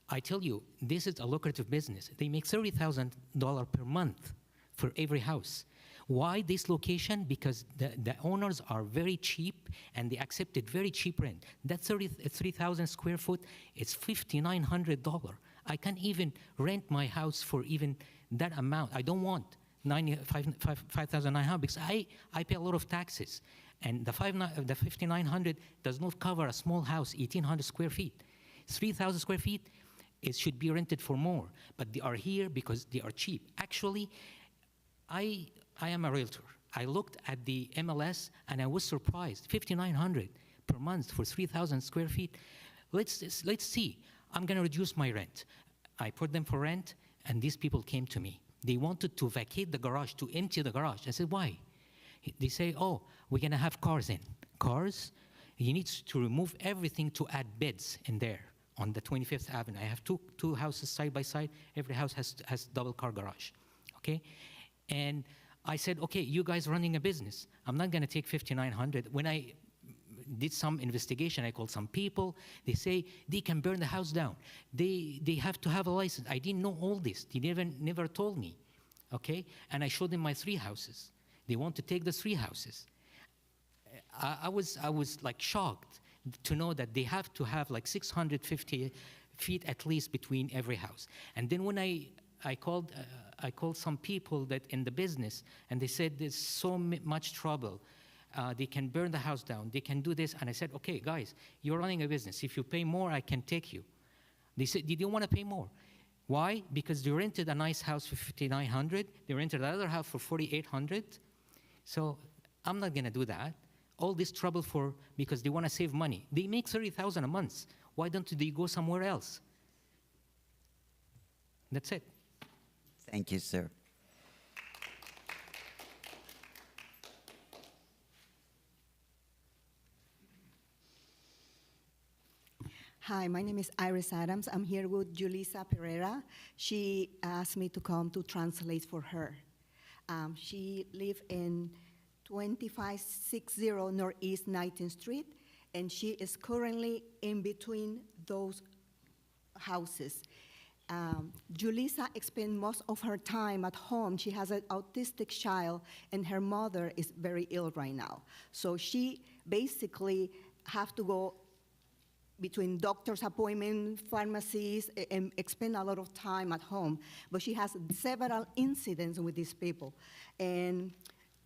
I tell you, this is a lucrative business. They make $30,000 per month for every house. Why this location? Because the owners are very cheap and they accepted very cheap rent. That 3,000 square foot is $5,900. I can't even rent my house for even that amount. I don't want $5,900 because I pay a lot of taxes. And the $5,900 does not cover a small house, 1,800 square feet. 3,000 square feet, it should be rented for more. But they are here because they are cheap. Actually, I am a realtor. I looked at the MLS and I was surprised. $5,900 per month for 3,000 square feet. Let's see. I'm going to reduce my rent. I put them for rent, and these people came to me. They wanted to vacate the garage, to empty the garage. I said, why? They say, oh, we're going to have cars in. Cars? You need to remove everything to add beds in there on the 25th Avenue. I have two houses side by side. Every house has double car garage, okay? And I said, okay, you guys running a business. I'm not going to take $5,900. When I did some investigation, I called some people. They say they can burn the house down. They have to have a license. I didn't know all this. They never told me, okay? And I showed them my 3 houses. They want to take the 3 houses. I was like shocked to know that they have to have like 650 feet at least between every house. And then when I I called some people that in the business, and they said there's so much trouble. They can burn the house down. They can do this. And I said, okay, guys, you're running a business. If you pay more, I can take you. They said, they didn't want to pay more. Why? Because they rented a nice house for $5,900. They rented another house for $4,800. So I'm not going to do that. All this trouble because they want to save money. They make $30,000 a month. Why don't they go somewhere else? That's it. Thank you, sir. Hi, my name is Iris Adams. I'm here with Julissa Pereira. She asked me to come to translate for her. She lives in 2560 Northeast 19th Street, and she is currently in between those houses. Julissa spends most of her time at home. She has an autistic child, and her mother is very ill right now. So she basically have to go between doctor's appointments, pharmacies, and spend a lot of time at home. But she has several incidents with these people. And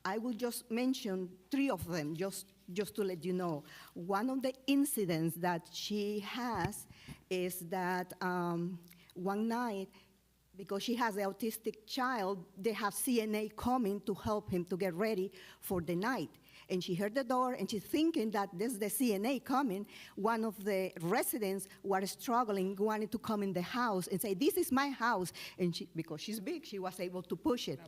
I will just mention 3 of them, just to let you know. One of the incidents that she has is that one night, because she has an autistic child, they have CNA coming to help him to get ready for the night. And she heard the door, and she's thinking that this is the CNA coming. One of the residents was struggling, wanted to come in the house and say, this is my house. And because she's big, she was able to push it.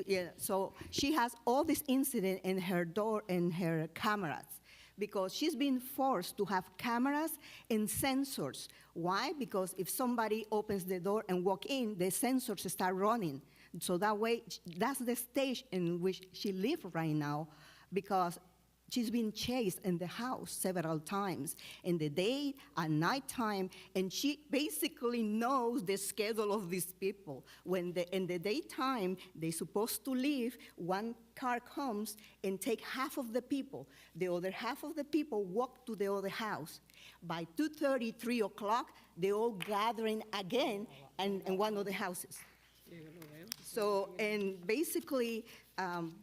Yeah, so she has all this incident in her door and her cameras, because she's been forced to have cameras and sensors. Why? Because if somebody opens the door and walk in, the sensors start running. So that way, that's the stage in which she lives right now, because she's been chased in the house several times, in the day, at nighttime, and she basically knows the schedule of these people. When in the daytime, they're supposed to leave, one car comes and take half of the people. The other half of the people walk to the other house. By 2:30, 3 o'clock, they're all gathering again in one of the houses. So, and basically,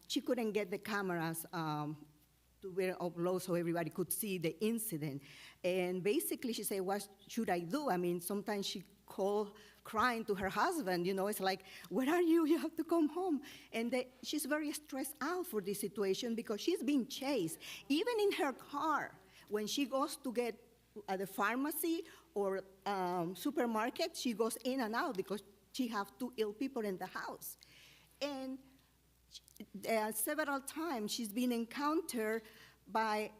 she couldn't get the cameras to be upload so everybody could see the incident. And basically, she said, what should I do? I mean, sometimes she called crying to her husband, you know, it's like, where are you? You have to come home. And she's very stressed out for this situation because she's being chased. Even in her car, when she goes to get at the pharmacy or supermarket, she goes in and out because she have 2 ill people in the house. And several times she's been encountered by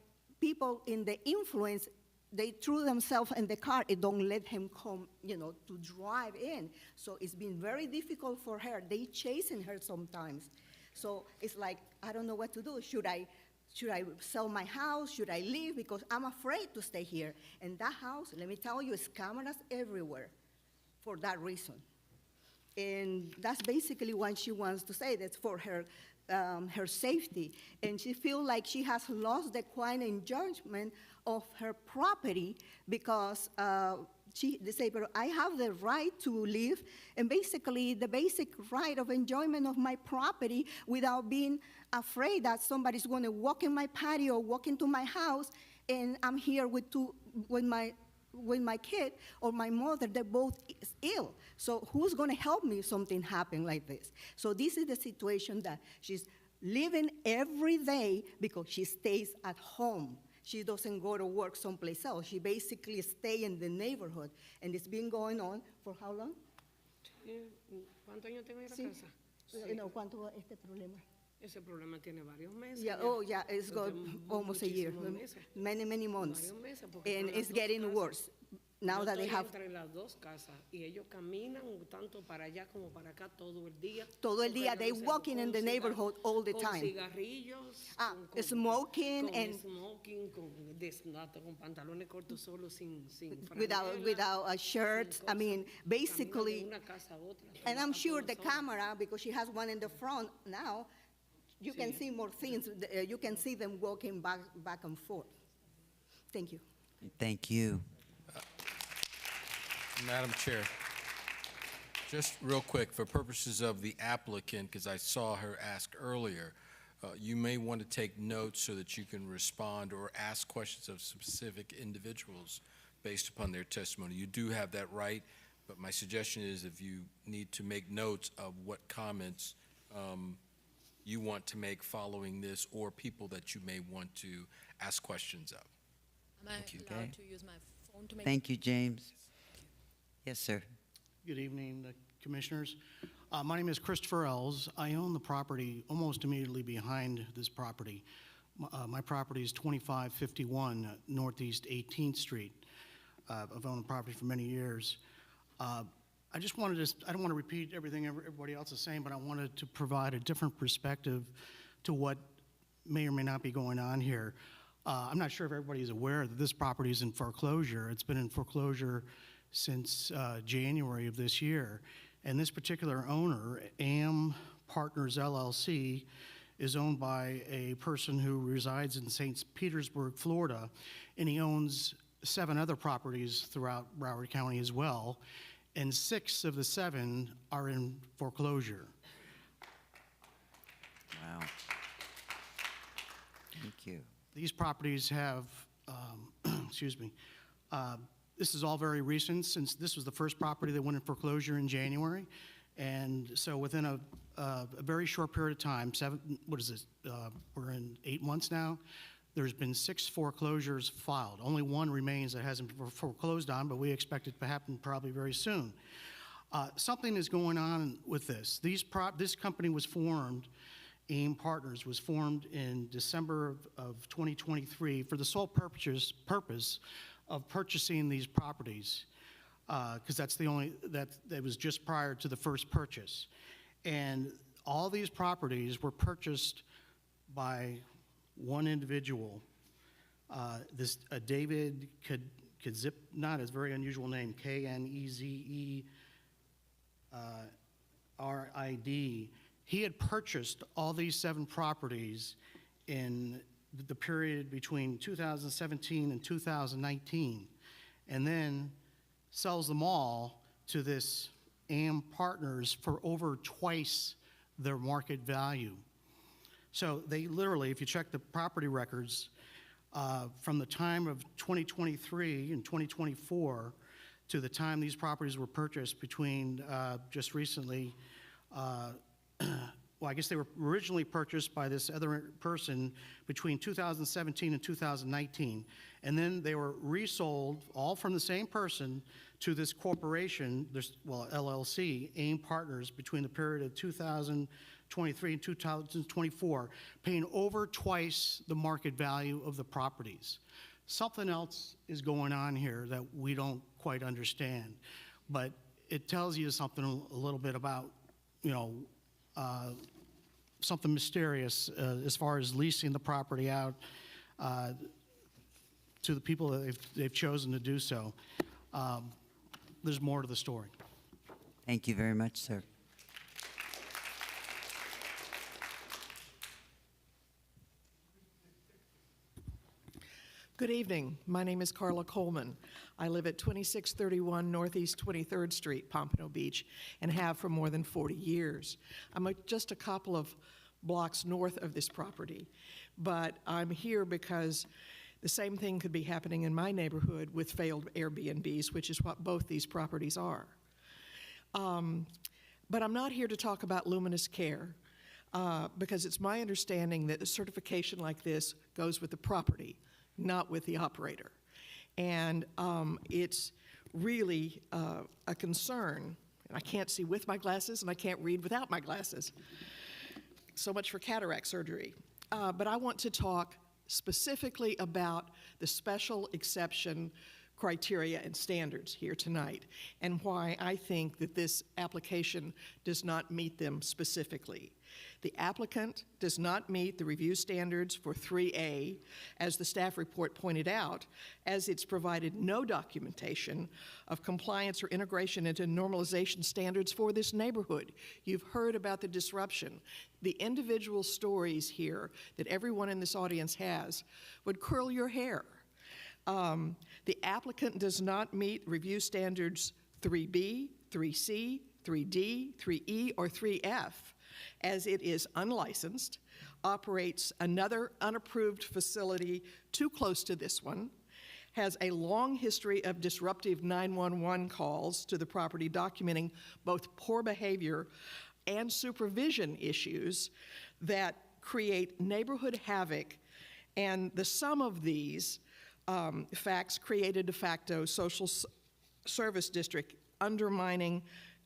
people in the influence. They threw themselves in the car and don't let him come, you know, to drive in. So it's been very difficult for her. They chasing her sometimes. So it's like, I don't know what to do. Should I sell my house? Should I leave? Because I'm afraid to stay here. And that house, let me tell you, is cameras everywhere for that reason. And that's basically what she wants to say. That's for her safety. And she feels like she has lost the quiet enjoyment of her property because they say, but I have the right to live, and basically the basic right of enjoyment of my property without being afraid that somebody's going to walk in my patio, walk into my house, and I'm here with my kid or my mother, they're both ill. So who's going to help me if something happen like this? So this is the situation that she's living every day because she stays at home. She doesn't go to work someplace else. She basically stays in the neighborhood. And it's been going on for how long? ¿Cuántos años tengo en la Sí. casa? No, ¿cuánto va este problema? Ese problema tiene varios meses. Yeah, ya. oh, yeah, it's got almost a year, Muchísimos meses. many months. Varios meses, porque And con las it's dos getting casas, worse. Now yo that they estoy have entre las 2 casas y ellos caminan tanto para allá como para acá todo el día. todo el día, they Porque walking in the neighborhood all the con time. cigarrillos, Smoking con and smoking, con pantalones cortos solo sin without a shirt. I mean, basically, caminan de una casa a otra. and I'm a sure todas the horas. camera, because she has one in the front now, you can see more things. You can see them walking back and forth. Thank you. Thank you. Madam Chair, Just real quick, for purposes of the applicant, because I saw her ask earlier, you may want to take notes so that you can respond or ask questions of specific individuals based upon their testimony. You do have that right, but my suggestion is if you need to make notes of what comments you want to make following this, or people that you may want to ask questions of. Am I Thank you. allowed Okay. to use my phone to make? Thank you, James. Yes, sir. Good evening, Commissioners. My name is Christopher Ells. I own the property almost immediately behind this property. My property is 2551 Northeast 18th Street. I've owned the property for many years. I just wanted to, I don't want to repeat everything everybody else is saying, but I wanted to provide a different perspective to what may or may not be going on here. I'm not sure if everybody is aware that this property is in foreclosure. It's been in foreclosure since January of this year. And this particular owner, AM Partners LLC, is owned by a person who resides in St. Petersburg, Florida, and he owns 7 other properties throughout Broward County as well, and 6 of the 7 are in foreclosure. Wow. Thank you. These properties have, excuse me, this is all very recent, since this was the first property that went in foreclosure in January. And so within a very short period of time, we're in 8 months now, there's been 6 foreclosures filed. Only 1 remains that hasn't been foreclosed on, but we expect it to happen probably very soon. Something is going on with this. This company was formed, AIM Partners was formed in December of 2023 for the sole purpose of purchasing these properties, because that's the only, that was just prior to the first purchase. And all these properties were purchased by one individual, David Kazip, not his very unusual name, Knezerrid. He had purchased all these 7 properties in the period between 2017 and 2019, and then sells them all to this AM Partners for over twice their market value. So they literally, if you check the property records, from the time of 2023 and 2024 to the time these properties were purchased between just recently, well, I guess they were originally purchased by this other person between 2017 and 2019. And then they were resold, all from the same person, to this corporation, LLC, AIM Partners, between the period of 2023 and 2024, paying over twice the market value of the properties. Something else is going on here that we don't quite understand. But it tells you something a little bit about, something mysterious as far as leasing the property out to the people that they've chosen to do so. There's more to the story. Thank you very much, sir. Good evening. My name is Carla Coleman. I live at 2631 Northeast 23rd Street, Pompano Beach, and have for more than 40 years. I'm just a couple of blocks north of this property, but I'm here because the same thing could be happening in my neighborhood with failed Airbnbs, which is what both these properties are. But I'm not here to talk about Luminous Care, because it's my understanding that a certification like this goes with the property, not with the operator. And it's really a concern. And I can't see with my glasses, and I can't read without my glasses. So much for cataract surgery. But I want to talk specifically about the special exception criteria and standards here tonight, and why I think that this application does not meet them specifically. The applicant does not meet the review standards for 3A, as the staff report pointed out, as it's provided no documentation of compliance or integration into normalization standards for this neighborhood. You've heard about the disruption. The individual stories here that everyone in this audience has would curl your hair. The applicant does not meet review standards 3B, 3C, 3D, 3E, or 3F, as it is unlicensed, operates another unapproved facility too close to this one, has a long history of disruptive 911 calls to the property documenting both poor behavior and supervision issues that create neighborhood havoc, and the sum of these facts create a de facto social service district undermining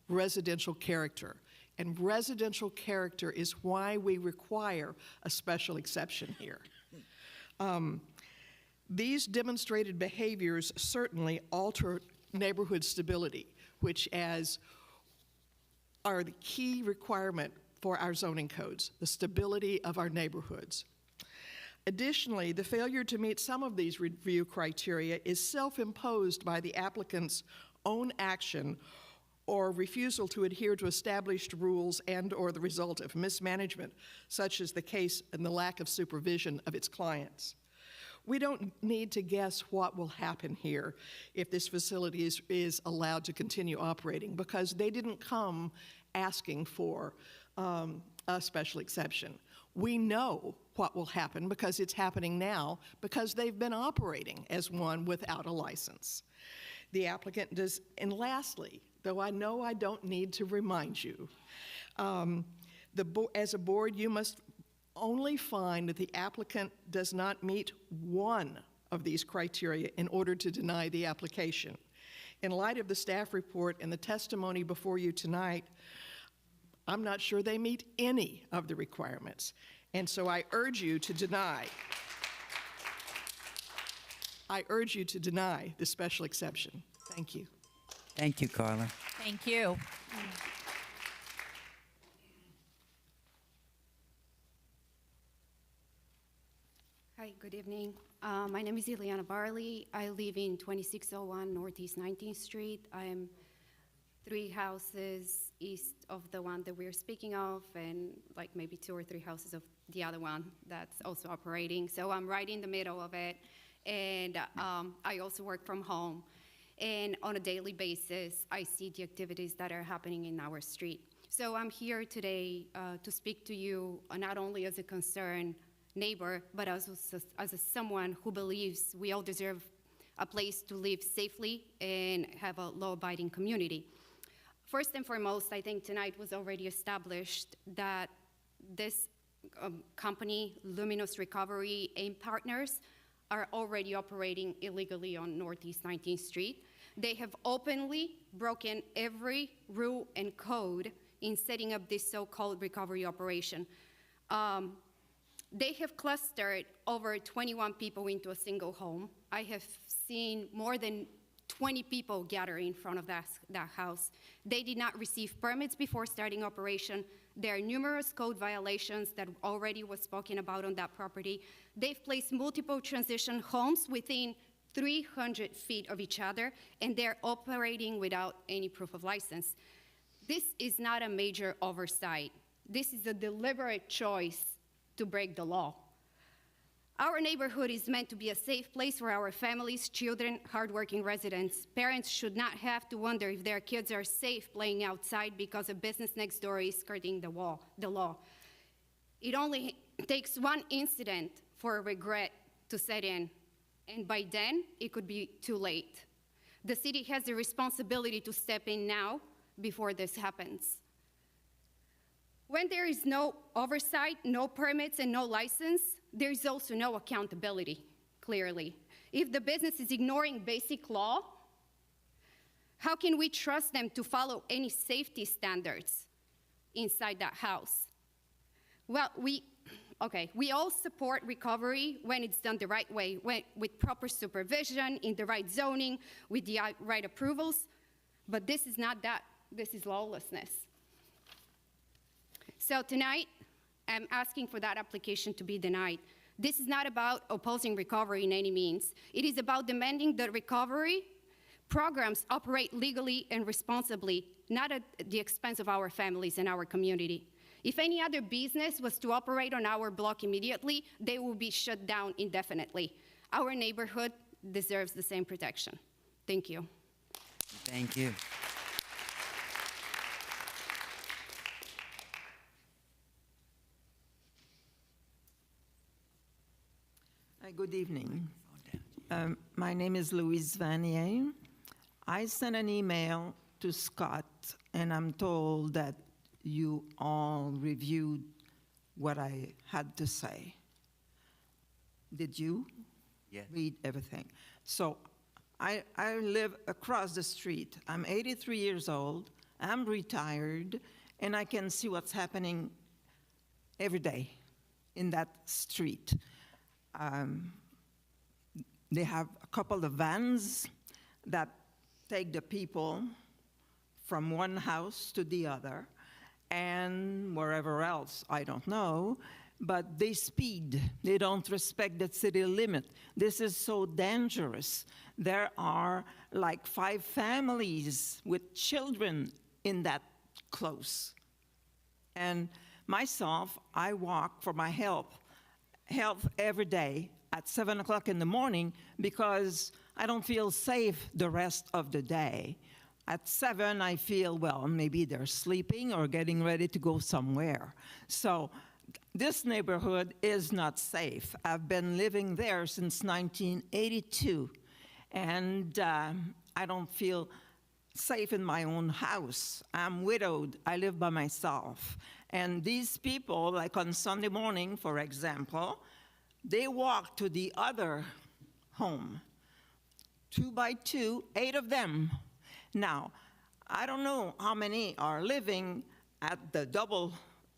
residential character. And residential character is why we require a special exception here. These demonstrated behaviors certainly alter neighborhood stability, which are the key requirement for our zoning codes, the stability of our neighborhoods. Additionally, the failure to meet some of these review criteria is self-imposed by the applicant's own action or refusal to adhere to established rules and/or the result of mismanagement, such as the case and the lack of supervision of its clients. We don't need to guess what will happen here if this facility is allowed to continue operating, because they didn't come asking for a special exception. We know what will happen because it's happening now, because they've been operating as one without a license. The applicant does, and lastly, though I know I don't need to remind you, as a board, you must only find that the applicant does not meet one of these criteria in order to deny the application. In light of the staff report and the testimony before you tonight, I'm not sure they meet any of the requirements. And so I urge you to deny. I urge you to deny the special exception. Thank you. Thank you, Carla. Thank you. Hi, good evening. My name is Ileana Barley. I live in 2601 Northeast 19th Street. I am 3 houses east of the one that we're speaking of, and like maybe 2 or 3 houses of the other one that's also operating. So I'm right in the middle of it, and I also work from home. And on a daily basis, I see the activities that are happening in our street. So I'm here today to speak to you not only as a concerned neighbor, but also as someone who believes we all deserve a place to live safely and have a law-abiding community. First and foremost, I think tonight was already established that this company, Luminous Recovery and Partners, are already operating illegally on Northeast 19th Street. They have openly broken every rule and code in setting up this so-called recovery operation. They have clustered over 21 people into a single home. I have seen more than 20 people gather in front of that house. They did not receive permits before starting operation. There are numerous code violations that already was spoken about on that property. They've placed multiple transition homes within 300 feet of each other, and they're operating without any proof of license. This is not a major oversight. This is a deliberate choice to break the law. Our neighborhood is meant to be a safe place for our families, children, hardworking residents. Parents should not have to wonder if their kids are safe playing outside because a business next door is skirting the law. It only takes one incident for regret to set in, and by then, it could be too late. The city has the responsibility to step in now before this happens. When there is no oversight, no permits, and no license, there is also no accountability, clearly. If the business is ignoring basic law, how can we trust them to follow any safety standards inside that house? Well, we all support recovery when it's done the right way, with proper supervision, in the right zoning, with the right approvals, but this is not that. This is lawlessness. So tonight, I'm asking for that application to be denied. This is not about opposing recovery in any means. It is about demanding that recovery programs operate legally and responsibly, not at the expense of our families and our community. If any other business was to operate on our block immediately, they will be shut down indefinitely. Our neighborhood deserves the same protection. Thank you. Thank you. Good evening. My name is Louise Vanier. I sent an email to Scott, and I'm told that you all reviewed what I had to say. Did you? Yes. Read everything. So I live across the street. I'm 83 years old. I'm retired, and I can see what's happening every day in that street. They have a couple of vans that take the people from one house to the other and wherever else, I don't know, but they speed. They don't respect the city limit. This is so dangerous. There are like 5 families with children in that close. And myself, I walk for my health every day at 7 o'clock in the morning because I don't feel safe the rest of the day. At 7, I feel, well, maybe they're sleeping or getting ready to go somewhere. So this neighborhood is not safe. I've been living there since 1982, and I don't feel safe in my own house. I'm widowed. I live by myself. And these people, like on Sunday morning, for example, they walk to the other home, 2 by 2, 8 of them. Now, I don't know how many are living at the double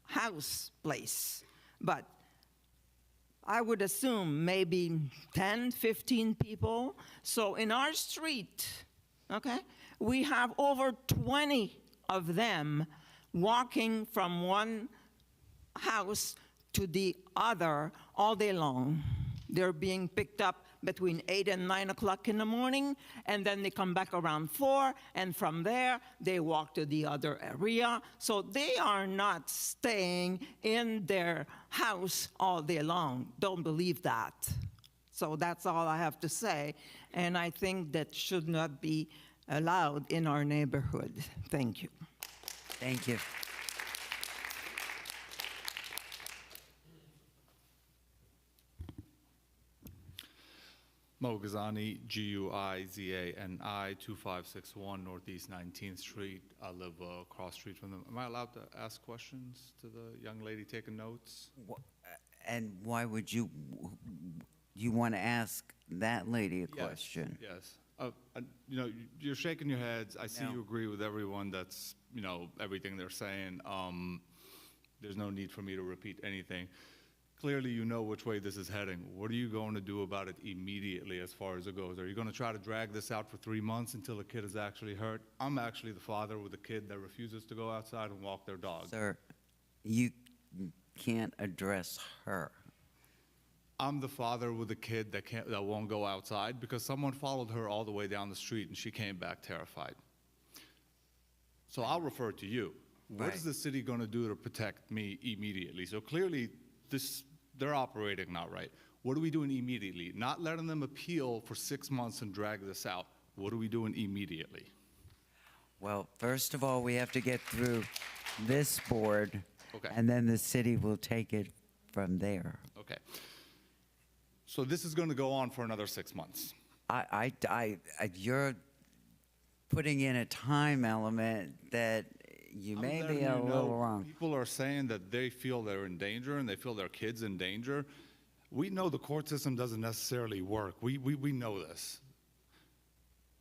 house place, but I would assume maybe 10, 15 people. So in our street, okay, we have over 20 of them walking from one house to the other all day long. They're being picked up between 8 and 9 o'clock in the morning, and then they come back around 4, and from there, they walk to the other area. So they are not staying in their house all day long. Don't believe that. So that's all I have to say, and I think that should not be allowed in our neighborhood. Thank you. Thank you. Mo Guzani, Guizani, 2561 Northeast 19th Street. I live across the street from them. Am I allowed to ask questions to the young lady taking notes? And why would you want to ask that lady a question? Yes. You know, you're shaking your heads. I see No. you agree with everyone that's, you know, everything they're saying. There's no need for me to repeat anything. Clearly, you know which way this is heading. What are you going to do about it immediately as far as it goes? Are you going to try to drag this out for 3 months until a kid is actually hurt? I'm actually the father with a kid that refuses to go outside and walk their dog. Sir, you can't address her. I'm the father with a kid that won't go outside because someone followed her all the way down the street and she came back terrified. So I'll refer to you. What is the city going to do to protect me immediately? So clearly, they're operating not right. What are we doing immediately? Not letting them appeal for 6 months and drag this out. What are we doing immediately? Well, first of all, we have to get through this board, Okay. and then the city will take it from there. Okay. So this is going to go on for another 6 months. You're putting in a time element that you I'm may letting be a you know, little wrong. People are saying that they feel they're in danger and they feel their kids in danger. We know the court system doesn't necessarily work. We know this.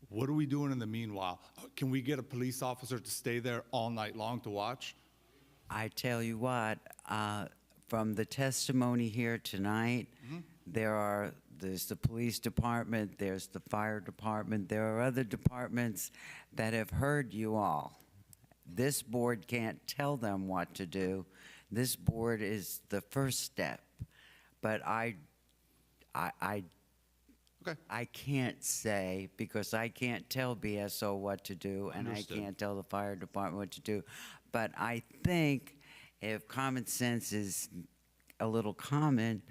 What are we doing in the meanwhile? Can we get a police officer to stay there all night long to watch? I tell you what, from the testimony here tonight, there's the police department, there's the fire department, there are other departments that have heard you all. This board can't tell them what to do. This board is the first step. But I can't say, because I can't tell BSO what to do, and Understood. I can't tell the fire department what to do. But I think if common sense is a little common,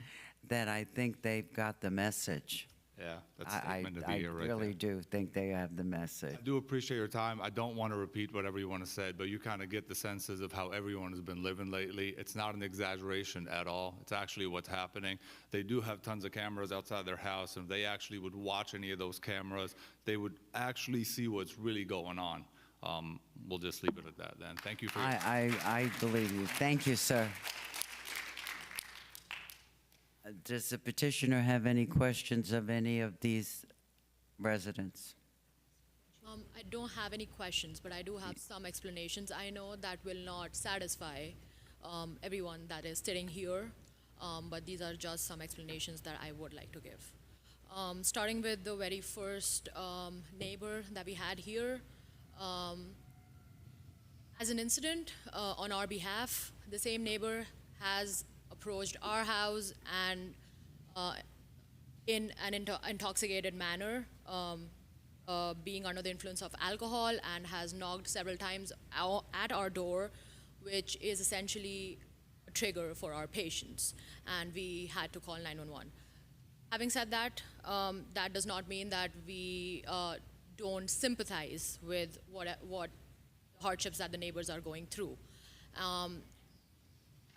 that I think they've got the message. Yeah, that's a I statement of the I year right really there. do think they have the message. I do appreciate your time. I don't want to repeat what everyone has said, but you kind of get the senses of how everyone has been living lately. It's not an exaggeration at all. It's actually what's happening. They do have tons of cameras outside their house, and if they actually would watch any of those cameras, they would actually see what's really going on. We'll just leave it at that then. Thank you for your I believe you. Thank you, sir. Does the petitioner have any questions of any of these residents? I don't have any questions, but I do have some explanations. I know that will not satisfy everyone that is sitting here, but these are just some explanations that I would like to give. Starting with the very first neighbor that we had here, as an incident on our behalf, the same neighbor has approached our house and in an intoxicated manner, being under the influence of alcohol, and has knocked several times at our door, which is essentially a trigger for our patients, and we had to call 911. Having said that, that does not mean that we don't sympathize with what hardships that the neighbors are going through.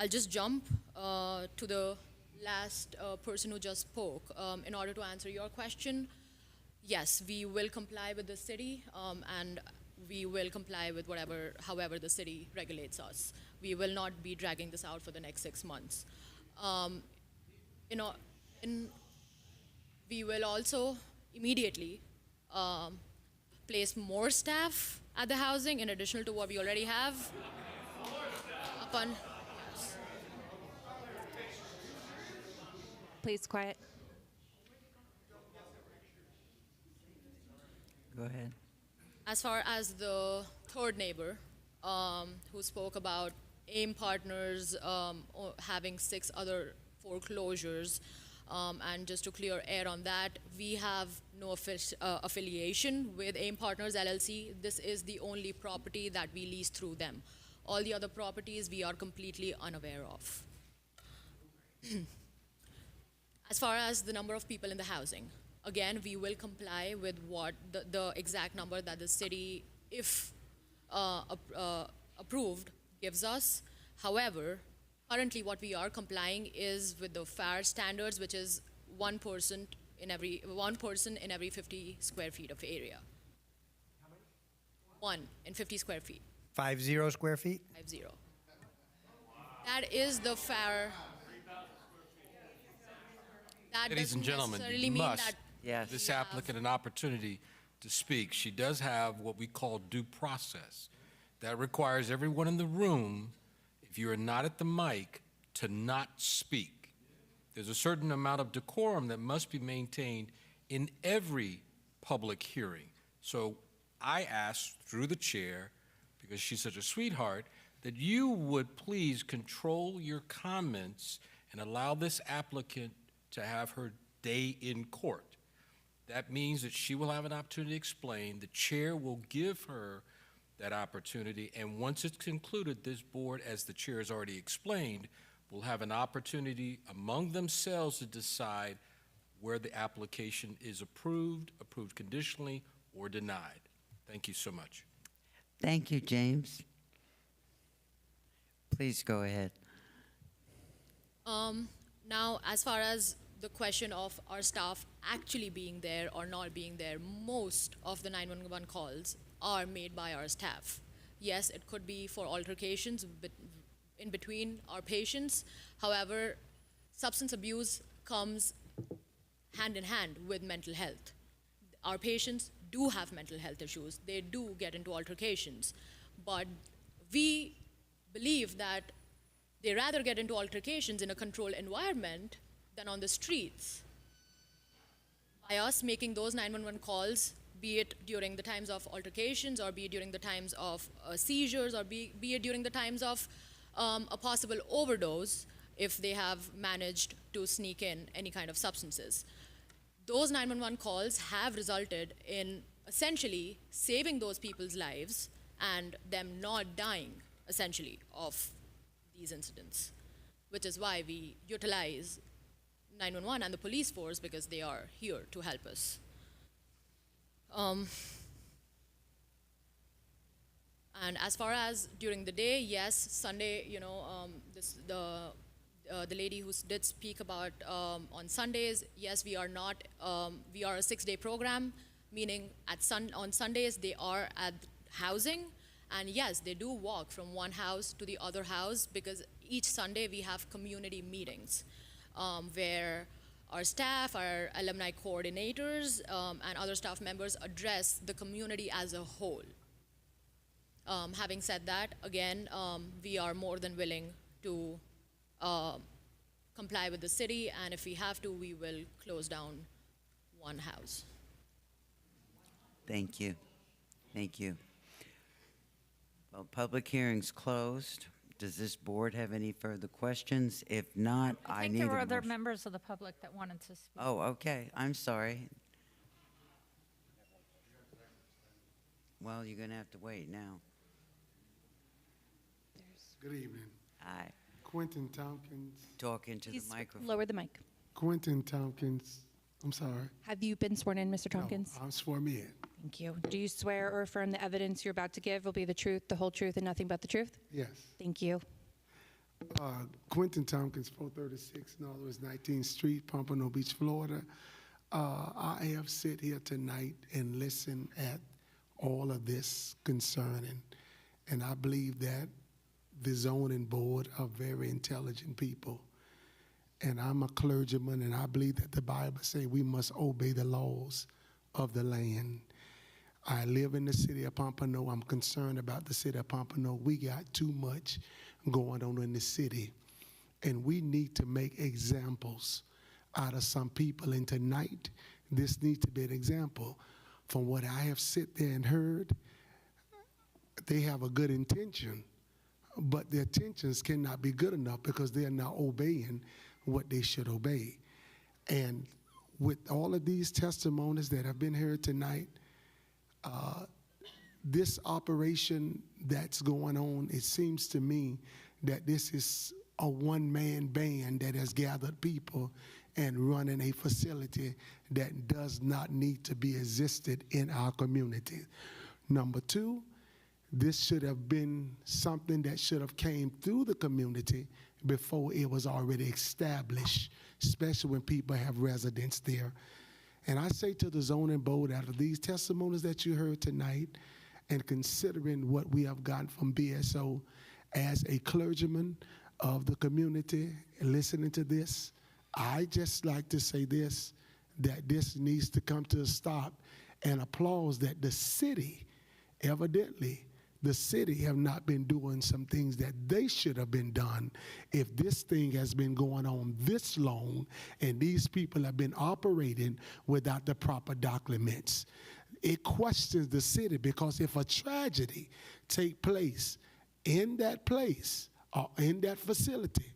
I'll just jump to the last person who just spoke. In order to answer your question, yes, we will comply with the city, and we will comply with however the city regulates us. We will not be dragging this out for the next 6 months. We will also immediately place more staff at the housing in addition to what we already have. Please, quiet. Go ahead. As far as the third neighbor, who spoke about AIM partners having 6 other foreclosures, and just to clear air on that, we have no affiliation with AIM Partners LLC. This is the only property that we lease through them. All the other properties we are completely unaware of. As far as the number of people in the housing, again, we will comply with what the exact number that the city, if approved, gives us. However, currently what we are complying is with the FAR standards, which is one person in every 50 square feet of area. 1 in 50 square feet. 50 square feet? 50. That is the FAR. That Ladies and doesn't gentlemen, necessarily you mean must that this applicant an opportunity to speak. She does have what we call due process. That requires everyone in the room, if you are not at the mic, to not speak. There's a certain amount of decorum that must be maintained in every public hearing. So I ask through the chair, because she's such a sweetheart, that you would please control your comments and allow this applicant to have her day in court. That means that she will have an opportunity to explain. The chair will give her that opportunity, and once it's concluded, this board, as the chair has already explained, will have an opportunity among themselves to decide where the application is approved conditionally, or denied. Thank you so much. Thank you, James. Please go ahead. Now, as far as the question of our staff actually being there or not being there, most of the 911 calls are made by our staff. Yes, it could be for altercations in between our patients. However, substance abuse comes hand in hand with mental health. Our patients do have mental health issues. They do get into altercations. But we believe that they rather get into altercations in a controlled environment than on the streets. By us making those 911 calls, be it during the times of altercations, or be it during the times of seizures, or be it during the times of a possible overdose, if they have managed to sneak in any kind of substances. Those 911 calls have resulted in essentially saving those people's lives and them not dying, essentially, of these incidents, which is why we utilize 911 and the police force because they are here to help us. And as far as during the day, yes, Sunday, the lady who did speak about on Sundays, yes, we are not, we are a 6-day program, meaning on Sundays they are at housing, and yes, they do walk from one house to the other house because each Sunday we have community meetings where our staff, our alumni coordinators, and other staff members address the community as a whole. Having said that, again, we are more than willing to comply with the city, and if we have to, we will close down one house. Thank you. Thank you. Well, public hearing's closed. Does this board have any further questions? If not, I I think need there were a other motion. members of the public that wanted to speak. Oh, okay. I'm sorry. Well, you're going to have to wait now. Good evening. Hi. Quentin Tompkins. Talk into the Please microphone. lower the mic. Quentin Tompkins. I'm sorry. Have you been sworn in, Mr. Tompkins? No, I'm sworn in. Thank you. Do you swear or affirm the evidence you're about to give will be the truth, the whole truth, and nothing but the truth? Yes. Thank you. Quentin Tompkins, 436 Northwest 19th Street, Pompano Beach, Florida. I have sit here tonight and listened at all of this concerning, and I believe that the zoning board are very intelligent people. And I'm a clergyman, and I believe that the Bible says we must obey the laws of the land. I live in the city of Pompano. I'm concerned about the city of Pompano. We got too much going on in the city, and we need to make examples out of some people. And tonight, this needs to be an example. From what I have sit there and heard, they have a good intention, but their intentions cannot be good enough because they are not obeying what they should obey. And with all of these testimonies that have been heard tonight, this operation that's going on, it seems to me that this is a one-man band that has gathered people and running a facility that does not need to be existed in our community. Number two, this should have been something that should have came through the community before it was already established, especially when people have residents there. And I say to the zoning board, out of these testimonies that you heard tonight, and considering what we have gotten from BSO, as a clergyman of the community, listening to this, I just like to say this, that this needs to come to a stop, and applause that the city, evidently, the city have not been doing some things that they should have been done if this thing has been going on this long and these people have been operating without the proper documents. It questions the city, because if a tragedy take place in that place or in that facility,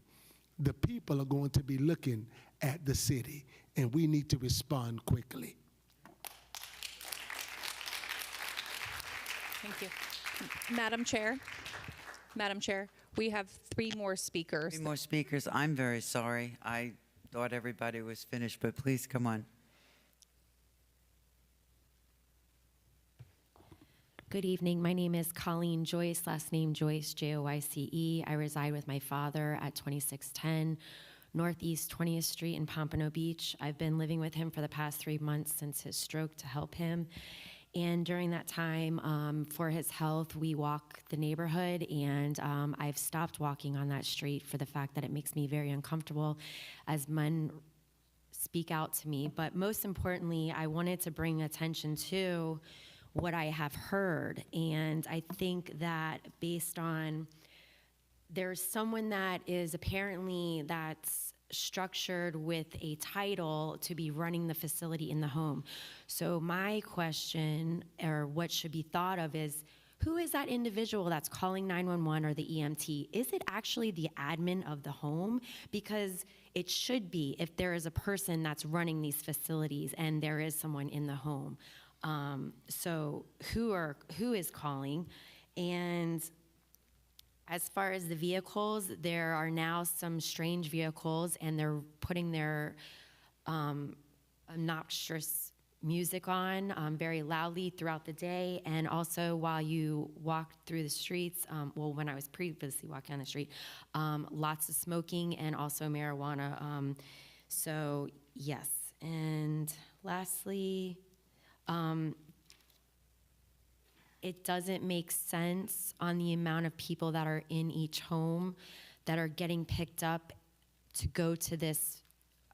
the people are going to be looking at the city, and we need to respond quickly. Thank you. Madam Chair, we have 3 more speakers. 3 more speakers. I'm very sorry. I thought everybody was finished, but please come on. Good evening. My name is Colleen Joyce, last name Joyce, Joyce. I reside with my father at 2610 Northeast 20th Street in Pompano Beach. I've been living with him for the past 3 months since his stroke to help him. And during that time, for his health, we walk the neighborhood, and I've stopped walking on that street for the fact that it makes me very uncomfortable as men speak out to me. But most importantly, I wanted to bring attention to what I have heard. And I think that based on, there's someone that is apparently that's structured with a title to be running the facility in the home. So my question, or what should be thought of, is who is that individual that's calling 911 or the EMT? Is it actually the admin of the home? Because it should be if there is a person that's running these facilities and there is someone in the home. So who is calling? And As far as the vehicles, there are now some strange vehicles, and they're putting their obnoxious music on very loudly throughout the day, and also while you walk through the streets, well, when I was previously walking on the street, lots of smoking and also marijuana. So, yes. And lastly, it doesn't make sense on the amount of people that are in each home that are getting picked up to go to this.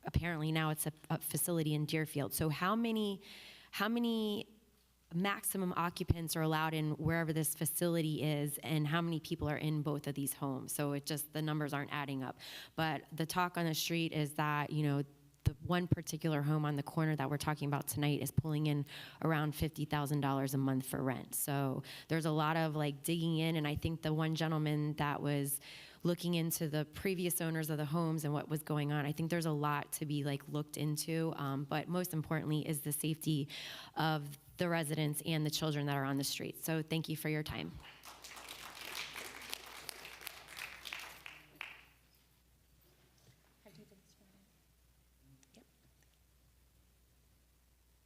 Apparently now it's a facility in Deerfield. So how many maximum occupants are allowed in wherever this facility is, and how many people are in both of these homes? So it just, the numbers aren't adding up. But the talk on the street is that, you know, the one particular home on the corner that we're talking about tonight is pulling in around $50,000 a month for rent. So there's a lot of like digging in, and I think the one gentleman that was looking into the previous owners of the homes and what was going on, I think there's a lot to be like looked into, but most importantly is the safety of the residents and the children that are on the street. So thank you for your time.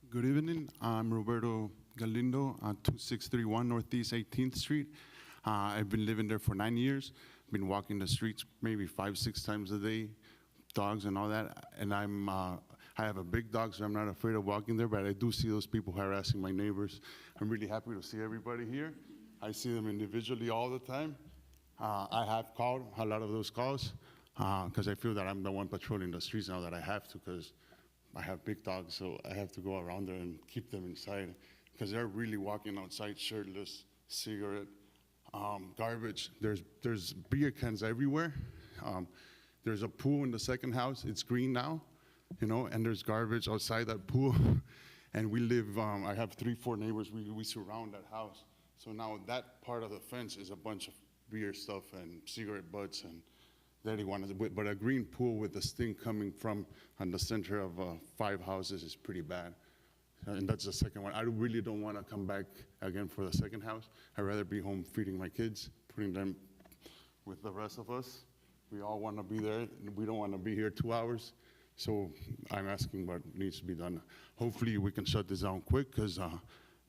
Good evening. I'm Roberto Galindo on 2631 Northeast 18th Street. I've been living there for 9 years. Been walking the streets maybe 5-6 times a day, dogs and all that. And I have a big dog, so I'm not afraid of walking there, but I do see those people harassing my neighbors. I'm really happy to see everybody here. I see them individually all the time. I have called a lot of those calls because I feel that I'm the one patrolling the streets now that I have to, because I have big dogs, so I have to go around there and keep them inside because they're really walking outside shirtless, cigarette, garbage. There's beer cans everywhere. There's a pool in the second house. It's green now, you know, and there's garbage outside that pool. And we live, I have 3-4 neighbors. We surround that house. So now that part of the fence is a bunch of beer stuff and cigarette butts and that he wanted, but a green pool with the stink coming from on the center of 5 houses is pretty bad. And that's the second one. I really don't want to come back again for the second house. I'd rather be home feeding my kids, putting them with the rest of us. We all want to be there. We don't want to be here 2 hours. So I'm asking what needs to be done. Hopefully we can shut this down quick, because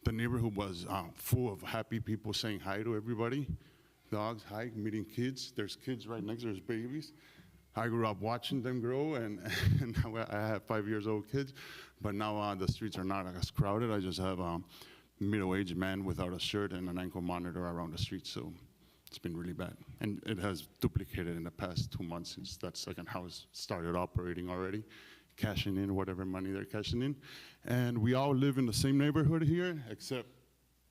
the neighborhood was full of happy people saying hi to everybody. Dogs, hi, meeting kids. There's kids right next, there's babies. I grew up watching them grow, and now I have 5-year-old kids, but now the streets are not as crowded. I just have a middle-aged man without a shirt and an ankle monitor around the street, so it's been really bad. And it has duplicated in the past 2 months since that second house started operating already, cashing in whatever money they're cashing in. And we all live in the same neighborhood here, except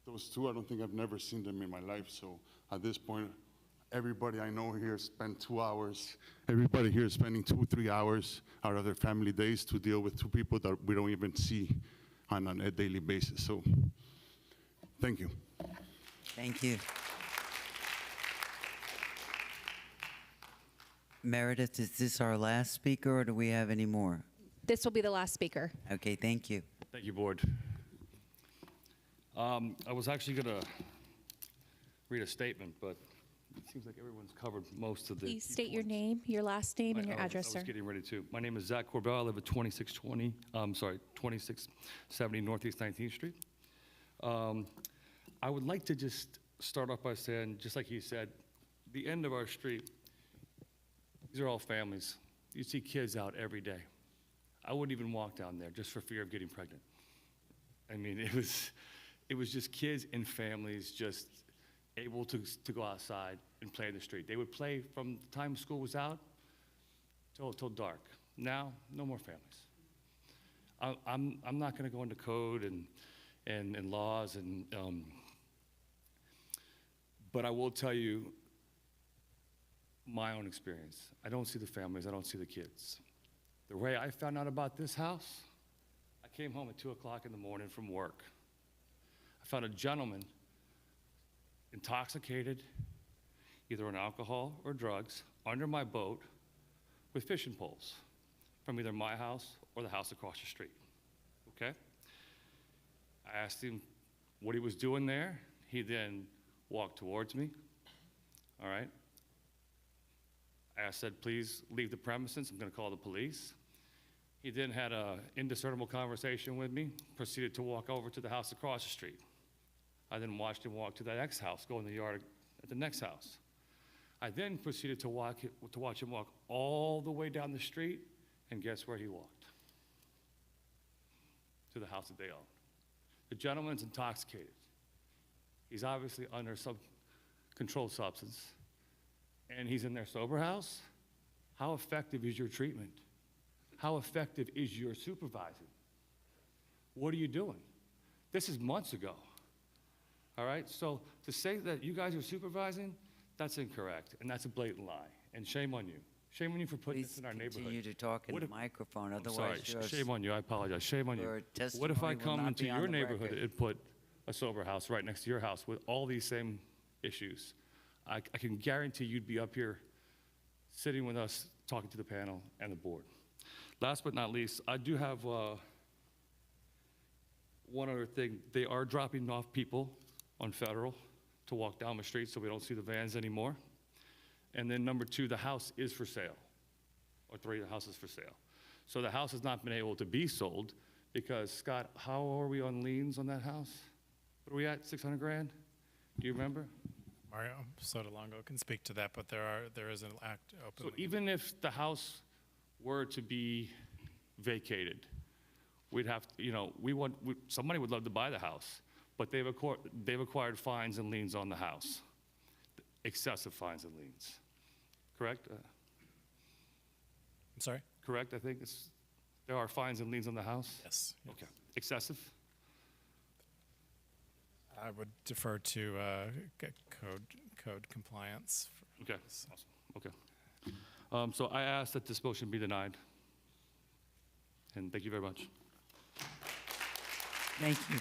those two. I don't think I've never seen them in my life, so at this point, everybody I know here spent 2 hours. Everybody here is spending 2-3 hours out of their family days to deal with 2 people that we don't even see on a daily basis. So, thank you. Thank you. Meredith, is this our last speaker, or do we have any more? This will be the last speaker. Okay, thank you. Thank you, Board. I was actually going to read a statement, but it seems like everyone's covered most of the Please key state your points. name, your last name, and your address, I sir. was getting ready to. My name is Zach Corbell. I live at 2670 Northeast 19th Street. I would like to just start off by saying, just like he said, the end of our street, these are all families. You see kids out every day. I wouldn't even walk down there just for fear of getting pregnant. I mean, it was just kids and families just able to go outside and play in the street. They would play from the time school was out till dark. Now, no more families. I'm not going to go into code and laws, but I will tell you my own experience. I don't see the families. I don't see the kids. The way I found out about this house, I came home at 2 o'clock in the morning from work. I found a gentleman intoxicated, either on alcohol or drugs, under my boat with fishing poles from either my house or the house across the street, okay? I asked him what he was doing there. He then walked towards me, all right? I said, please leave the premises, I'm gonna call the police. He then had an indiscernible conversation with me, proceeded to walk over to the house across the street. I then watched him walk to the next house, go in the yard at the next house. I then proceeded to watch him walk all the way down the street, and guess where he walked? To the house that they own. The gentleman's intoxicated. He's obviously under some controlled substance, and he's in their sober house. How effective is your treatment? How effective is your supervising? What are you doing? This is months ago. All right? So to say that you guys are supervising, that's incorrect, and that's a blatant lie. And shame on you. Shame on you for putting this in our neighborhood. Continue to talk in What the if- microphone, I'm otherwise sorry, shame on you, I apologize, shame on you. your What if I testimony will come not into be on your the neighborhood record. and put a sober house right next to your house with all these same issues? I can guarantee you'd be up here sitting with us, talking to the panel and the board. Last but not least, I do have one other thing. They are dropping off people on Federal to walk down the street so we don't see the vans anymore. And then number two, the house is for sale, or three, the house is for sale. So the house has not been able to be sold because, Scott, how are we on liens on that house? What are we at, 600 grand? Do you remember? Mario Sotolongo can speak to that, but there is an act So openly. even if the house were to be vacated, we'd have, somebody would love to buy the house, but they've acquired fines and liens on the house, excessive fines and liens. Correct? I'm sorry? Correct, I think there are fines and liens on the house? Yes. Okay. Excessive? I would defer to code compliance. Okay, awesome, okay. So I ask that this motion be denied. And thank you very much. Thank you.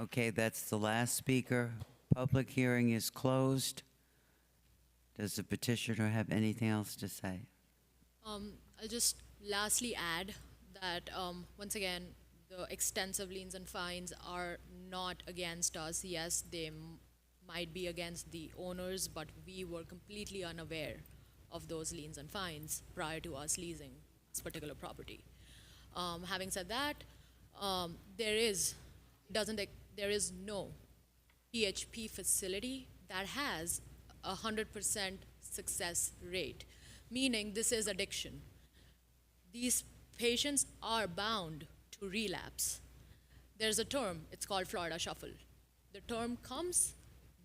Okay, that's the last speaker. Public hearing is closed. Does the petitioner have anything else to say? I'll just lastly add that, once again, the extensive liens and fines are not against us. Yes, they might be against the owners, but we were completely unaware of those liens and fines prior to us leasing this particular property. Having said that, there is no PHP facility that has 100% success rate, meaning this is addiction. These patients are bound to relapse. There's a term, it's called Florida Shuffle. The term comes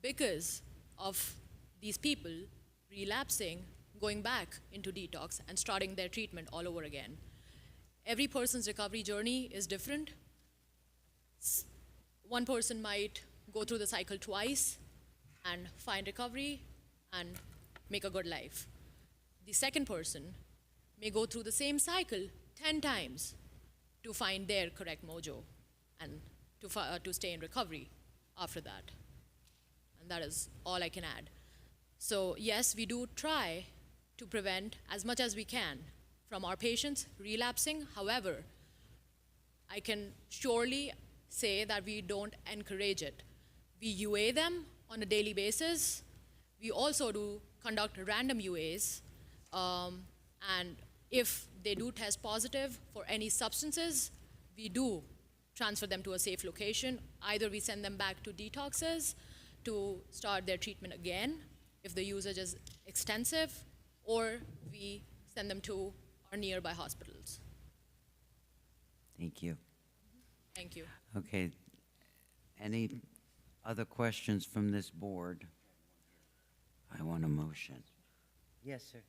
because of these people relapsing, going back into detox and starting their treatment all over again. Every person's recovery journey is different. One person might go through the cycle twice and find recovery and make a good life. The second person may go through the same cycle 10 times to find their correct mojo and to stay in recovery after that. And that is all I can add. So yes, we do try to prevent as much as we can from our patients relapsing. However, I can surely say that we don't encourage it. We UA them on a daily basis. We also do conduct random UAs, and if they do test positive for any substances, we do transfer them to a safe location. Either we send them back to detoxes to start their treatment again if the usage is extensive, or we send them to our nearby hospitals. Thank you. Thank you. Okay. Any other questions from this board? I want a motion. Yes, sir.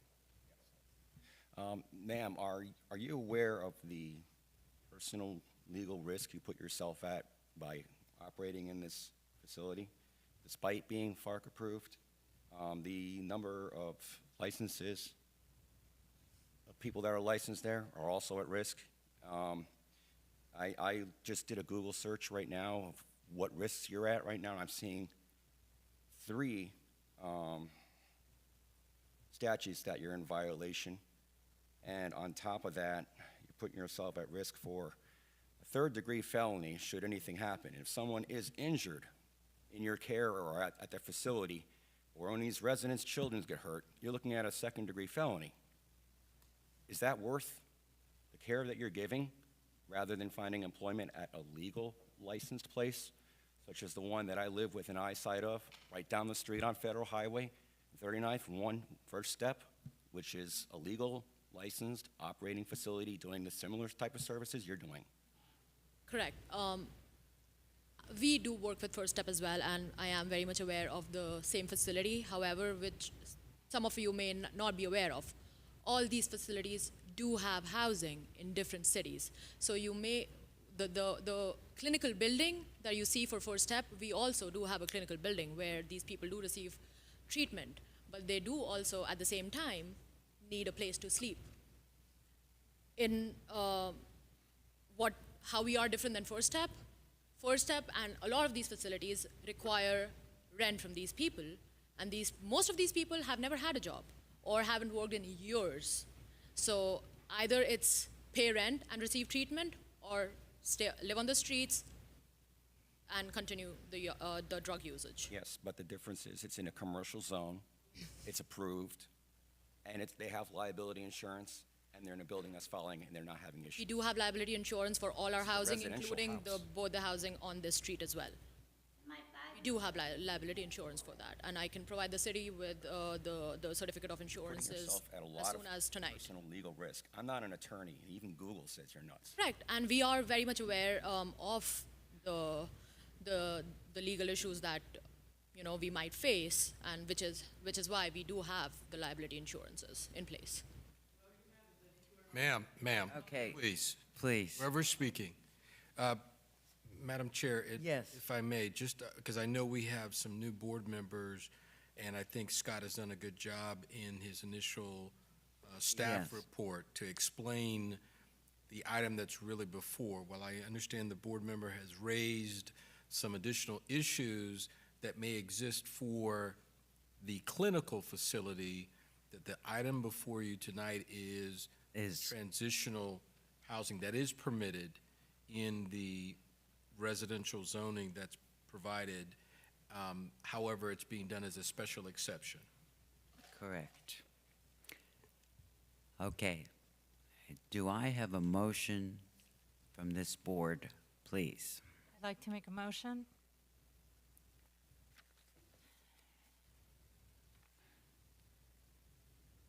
Ma'am, are you aware of the personal legal risk you put yourself at by operating in this facility? Despite being FARC approved, the number of licenses, of people that are licensed there are also at risk. I just did a Google search right now of what risks you're at right now, and I'm seeing 3 statutes that you're in violation. And on top of that, you're putting yourself at risk for a 3rd-degree felony should anything happen. If someone is injured in your care or at their facility, or when these residents' children get hurt, you're looking at a second-degree felony. Is that worth the care that you're giving rather than finding employment at a legal licensed place, such as the one that I live within eyesight of, right down the street on Federal Highway 39 from First Step, which is a legal licensed operating facility doing the similar type of services you're doing? Correct. We do work with First Step as well, and I am very much aware of the same facility. However, which some of you may not be aware of, all these facilities do have housing in different cities. So you may, the clinical building that you see for First Step, we also do have a clinical building where these people do receive treatment, but they do also at the same time need a place to sleep. In how we are different than First Step and a lot of these facilities require rent from these people, and most of these people have never had a job or haven't worked in years. So either it's pay rent and receive treatment, or live on the streets and continue the drug usage. Yes, but the difference is it's in a commercial zone, it's approved, and they have liability insurance, and they're in a building that's falling, and they're not having issues. We do have liability insurance for all our It's a housing, residential including house. both the housing on this street as well. We do have liability insurance for that, and I can provide the city with the certificate of Putting insurances yourself at a as lot soon of as tonight. personal legal risk. I'm not an attorney, and even Google says you're nuts. Correct, and we are very much aware of the legal issues that we might face, and which is why we do have the liability insurances in place. Ma'am, Okay. please. Whoever's speaking. Madam Chair, Yes. if I may, just because I know we have some new board members, and I think Scott has done a good job in his initial staff Yes. report to explain the item that's really before. While I understand the board member has raised some additional issues that may exist for the clinical facility, that the item before you tonight is transitional housing that is permitted in the residential zoning that's provided. However, it's being done as a special exception. Correct. Okay. Do I have a motion from this board, please? I'd like to make a motion.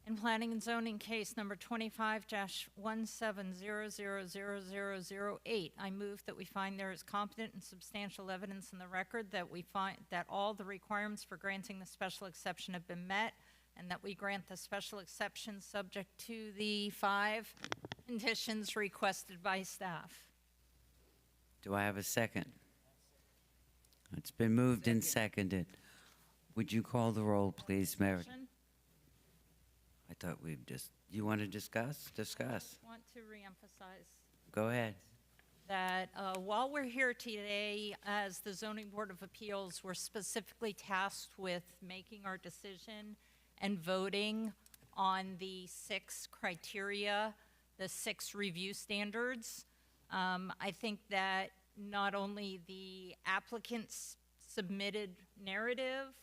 In planning and zoning case number 25-17000008, I move that we find there is competent and substantial evidence in the record that we find that all the requirements for granting the special exception have been met, and that we grant the special exception subject to the 5 conditions requested by staff. Do I have a second? It's been moved and seconded. Would you call the roll, please, Mary? I thought you want to discuss? Discuss. I want to reemphasize Go ahead. that while we're here today as the Zoning Board of Appeals, we're specifically tasked with making our decision and voting on the 6 criteria, the 6 review standards. I think that not only the applicant's submitted narrative,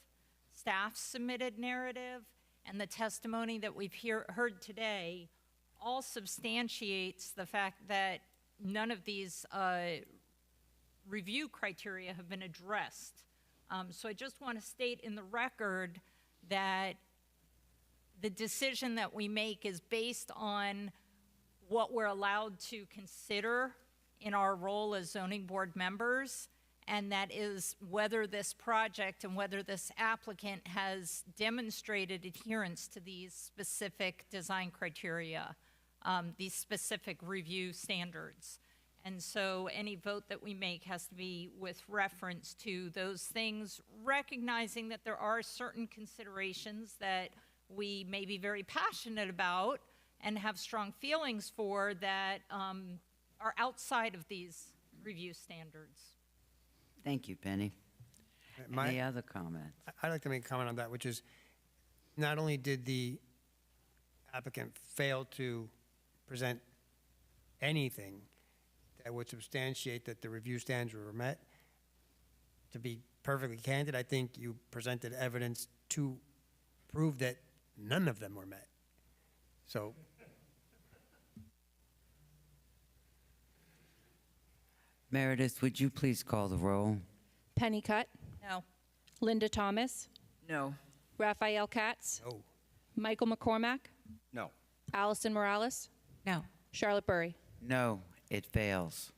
staff's submitted narrative, and the testimony that we've heard today all substantiates the fact that none of these review criteria have been addressed. So I just want to state in the record that the decision that we make is based on what we're allowed to consider in our role as zoning board members, and that is whether this project and whether this applicant has demonstrated adherence to these specific design criteria, these specific review standards. And so any vote that we make has to be with reference to those things, recognizing that there are certain considerations that we may be very passionate about and have strong feelings for that are outside of these review standards. Thank you, Penny. Any other comments? I'd like to make a comment on that, which is not only did the applicant fail to present anything that would substantiate that the review standards were met, to be perfectly candid, I think you presented evidence to prove that none of them were met. So, Meredith, would you please call the roll? Pennycutt, No. Linda Thomas, No. Raphael Katz, no. Michael McCormack, No. Allison Morales, No. Charlotte Burry. No, it fails.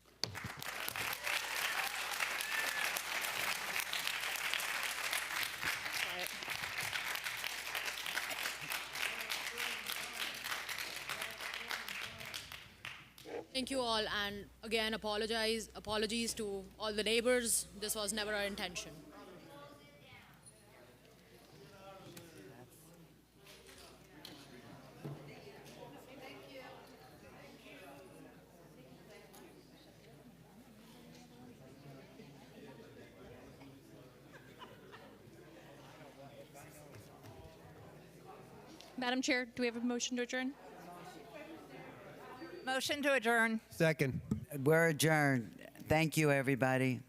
Thank you all, and again, apologies to all the neighbors. This was never our intention. Madam Chair, do we have a motion to adjourn? Motion to adjourn. Second. We're adjourned. Thank you, everybody.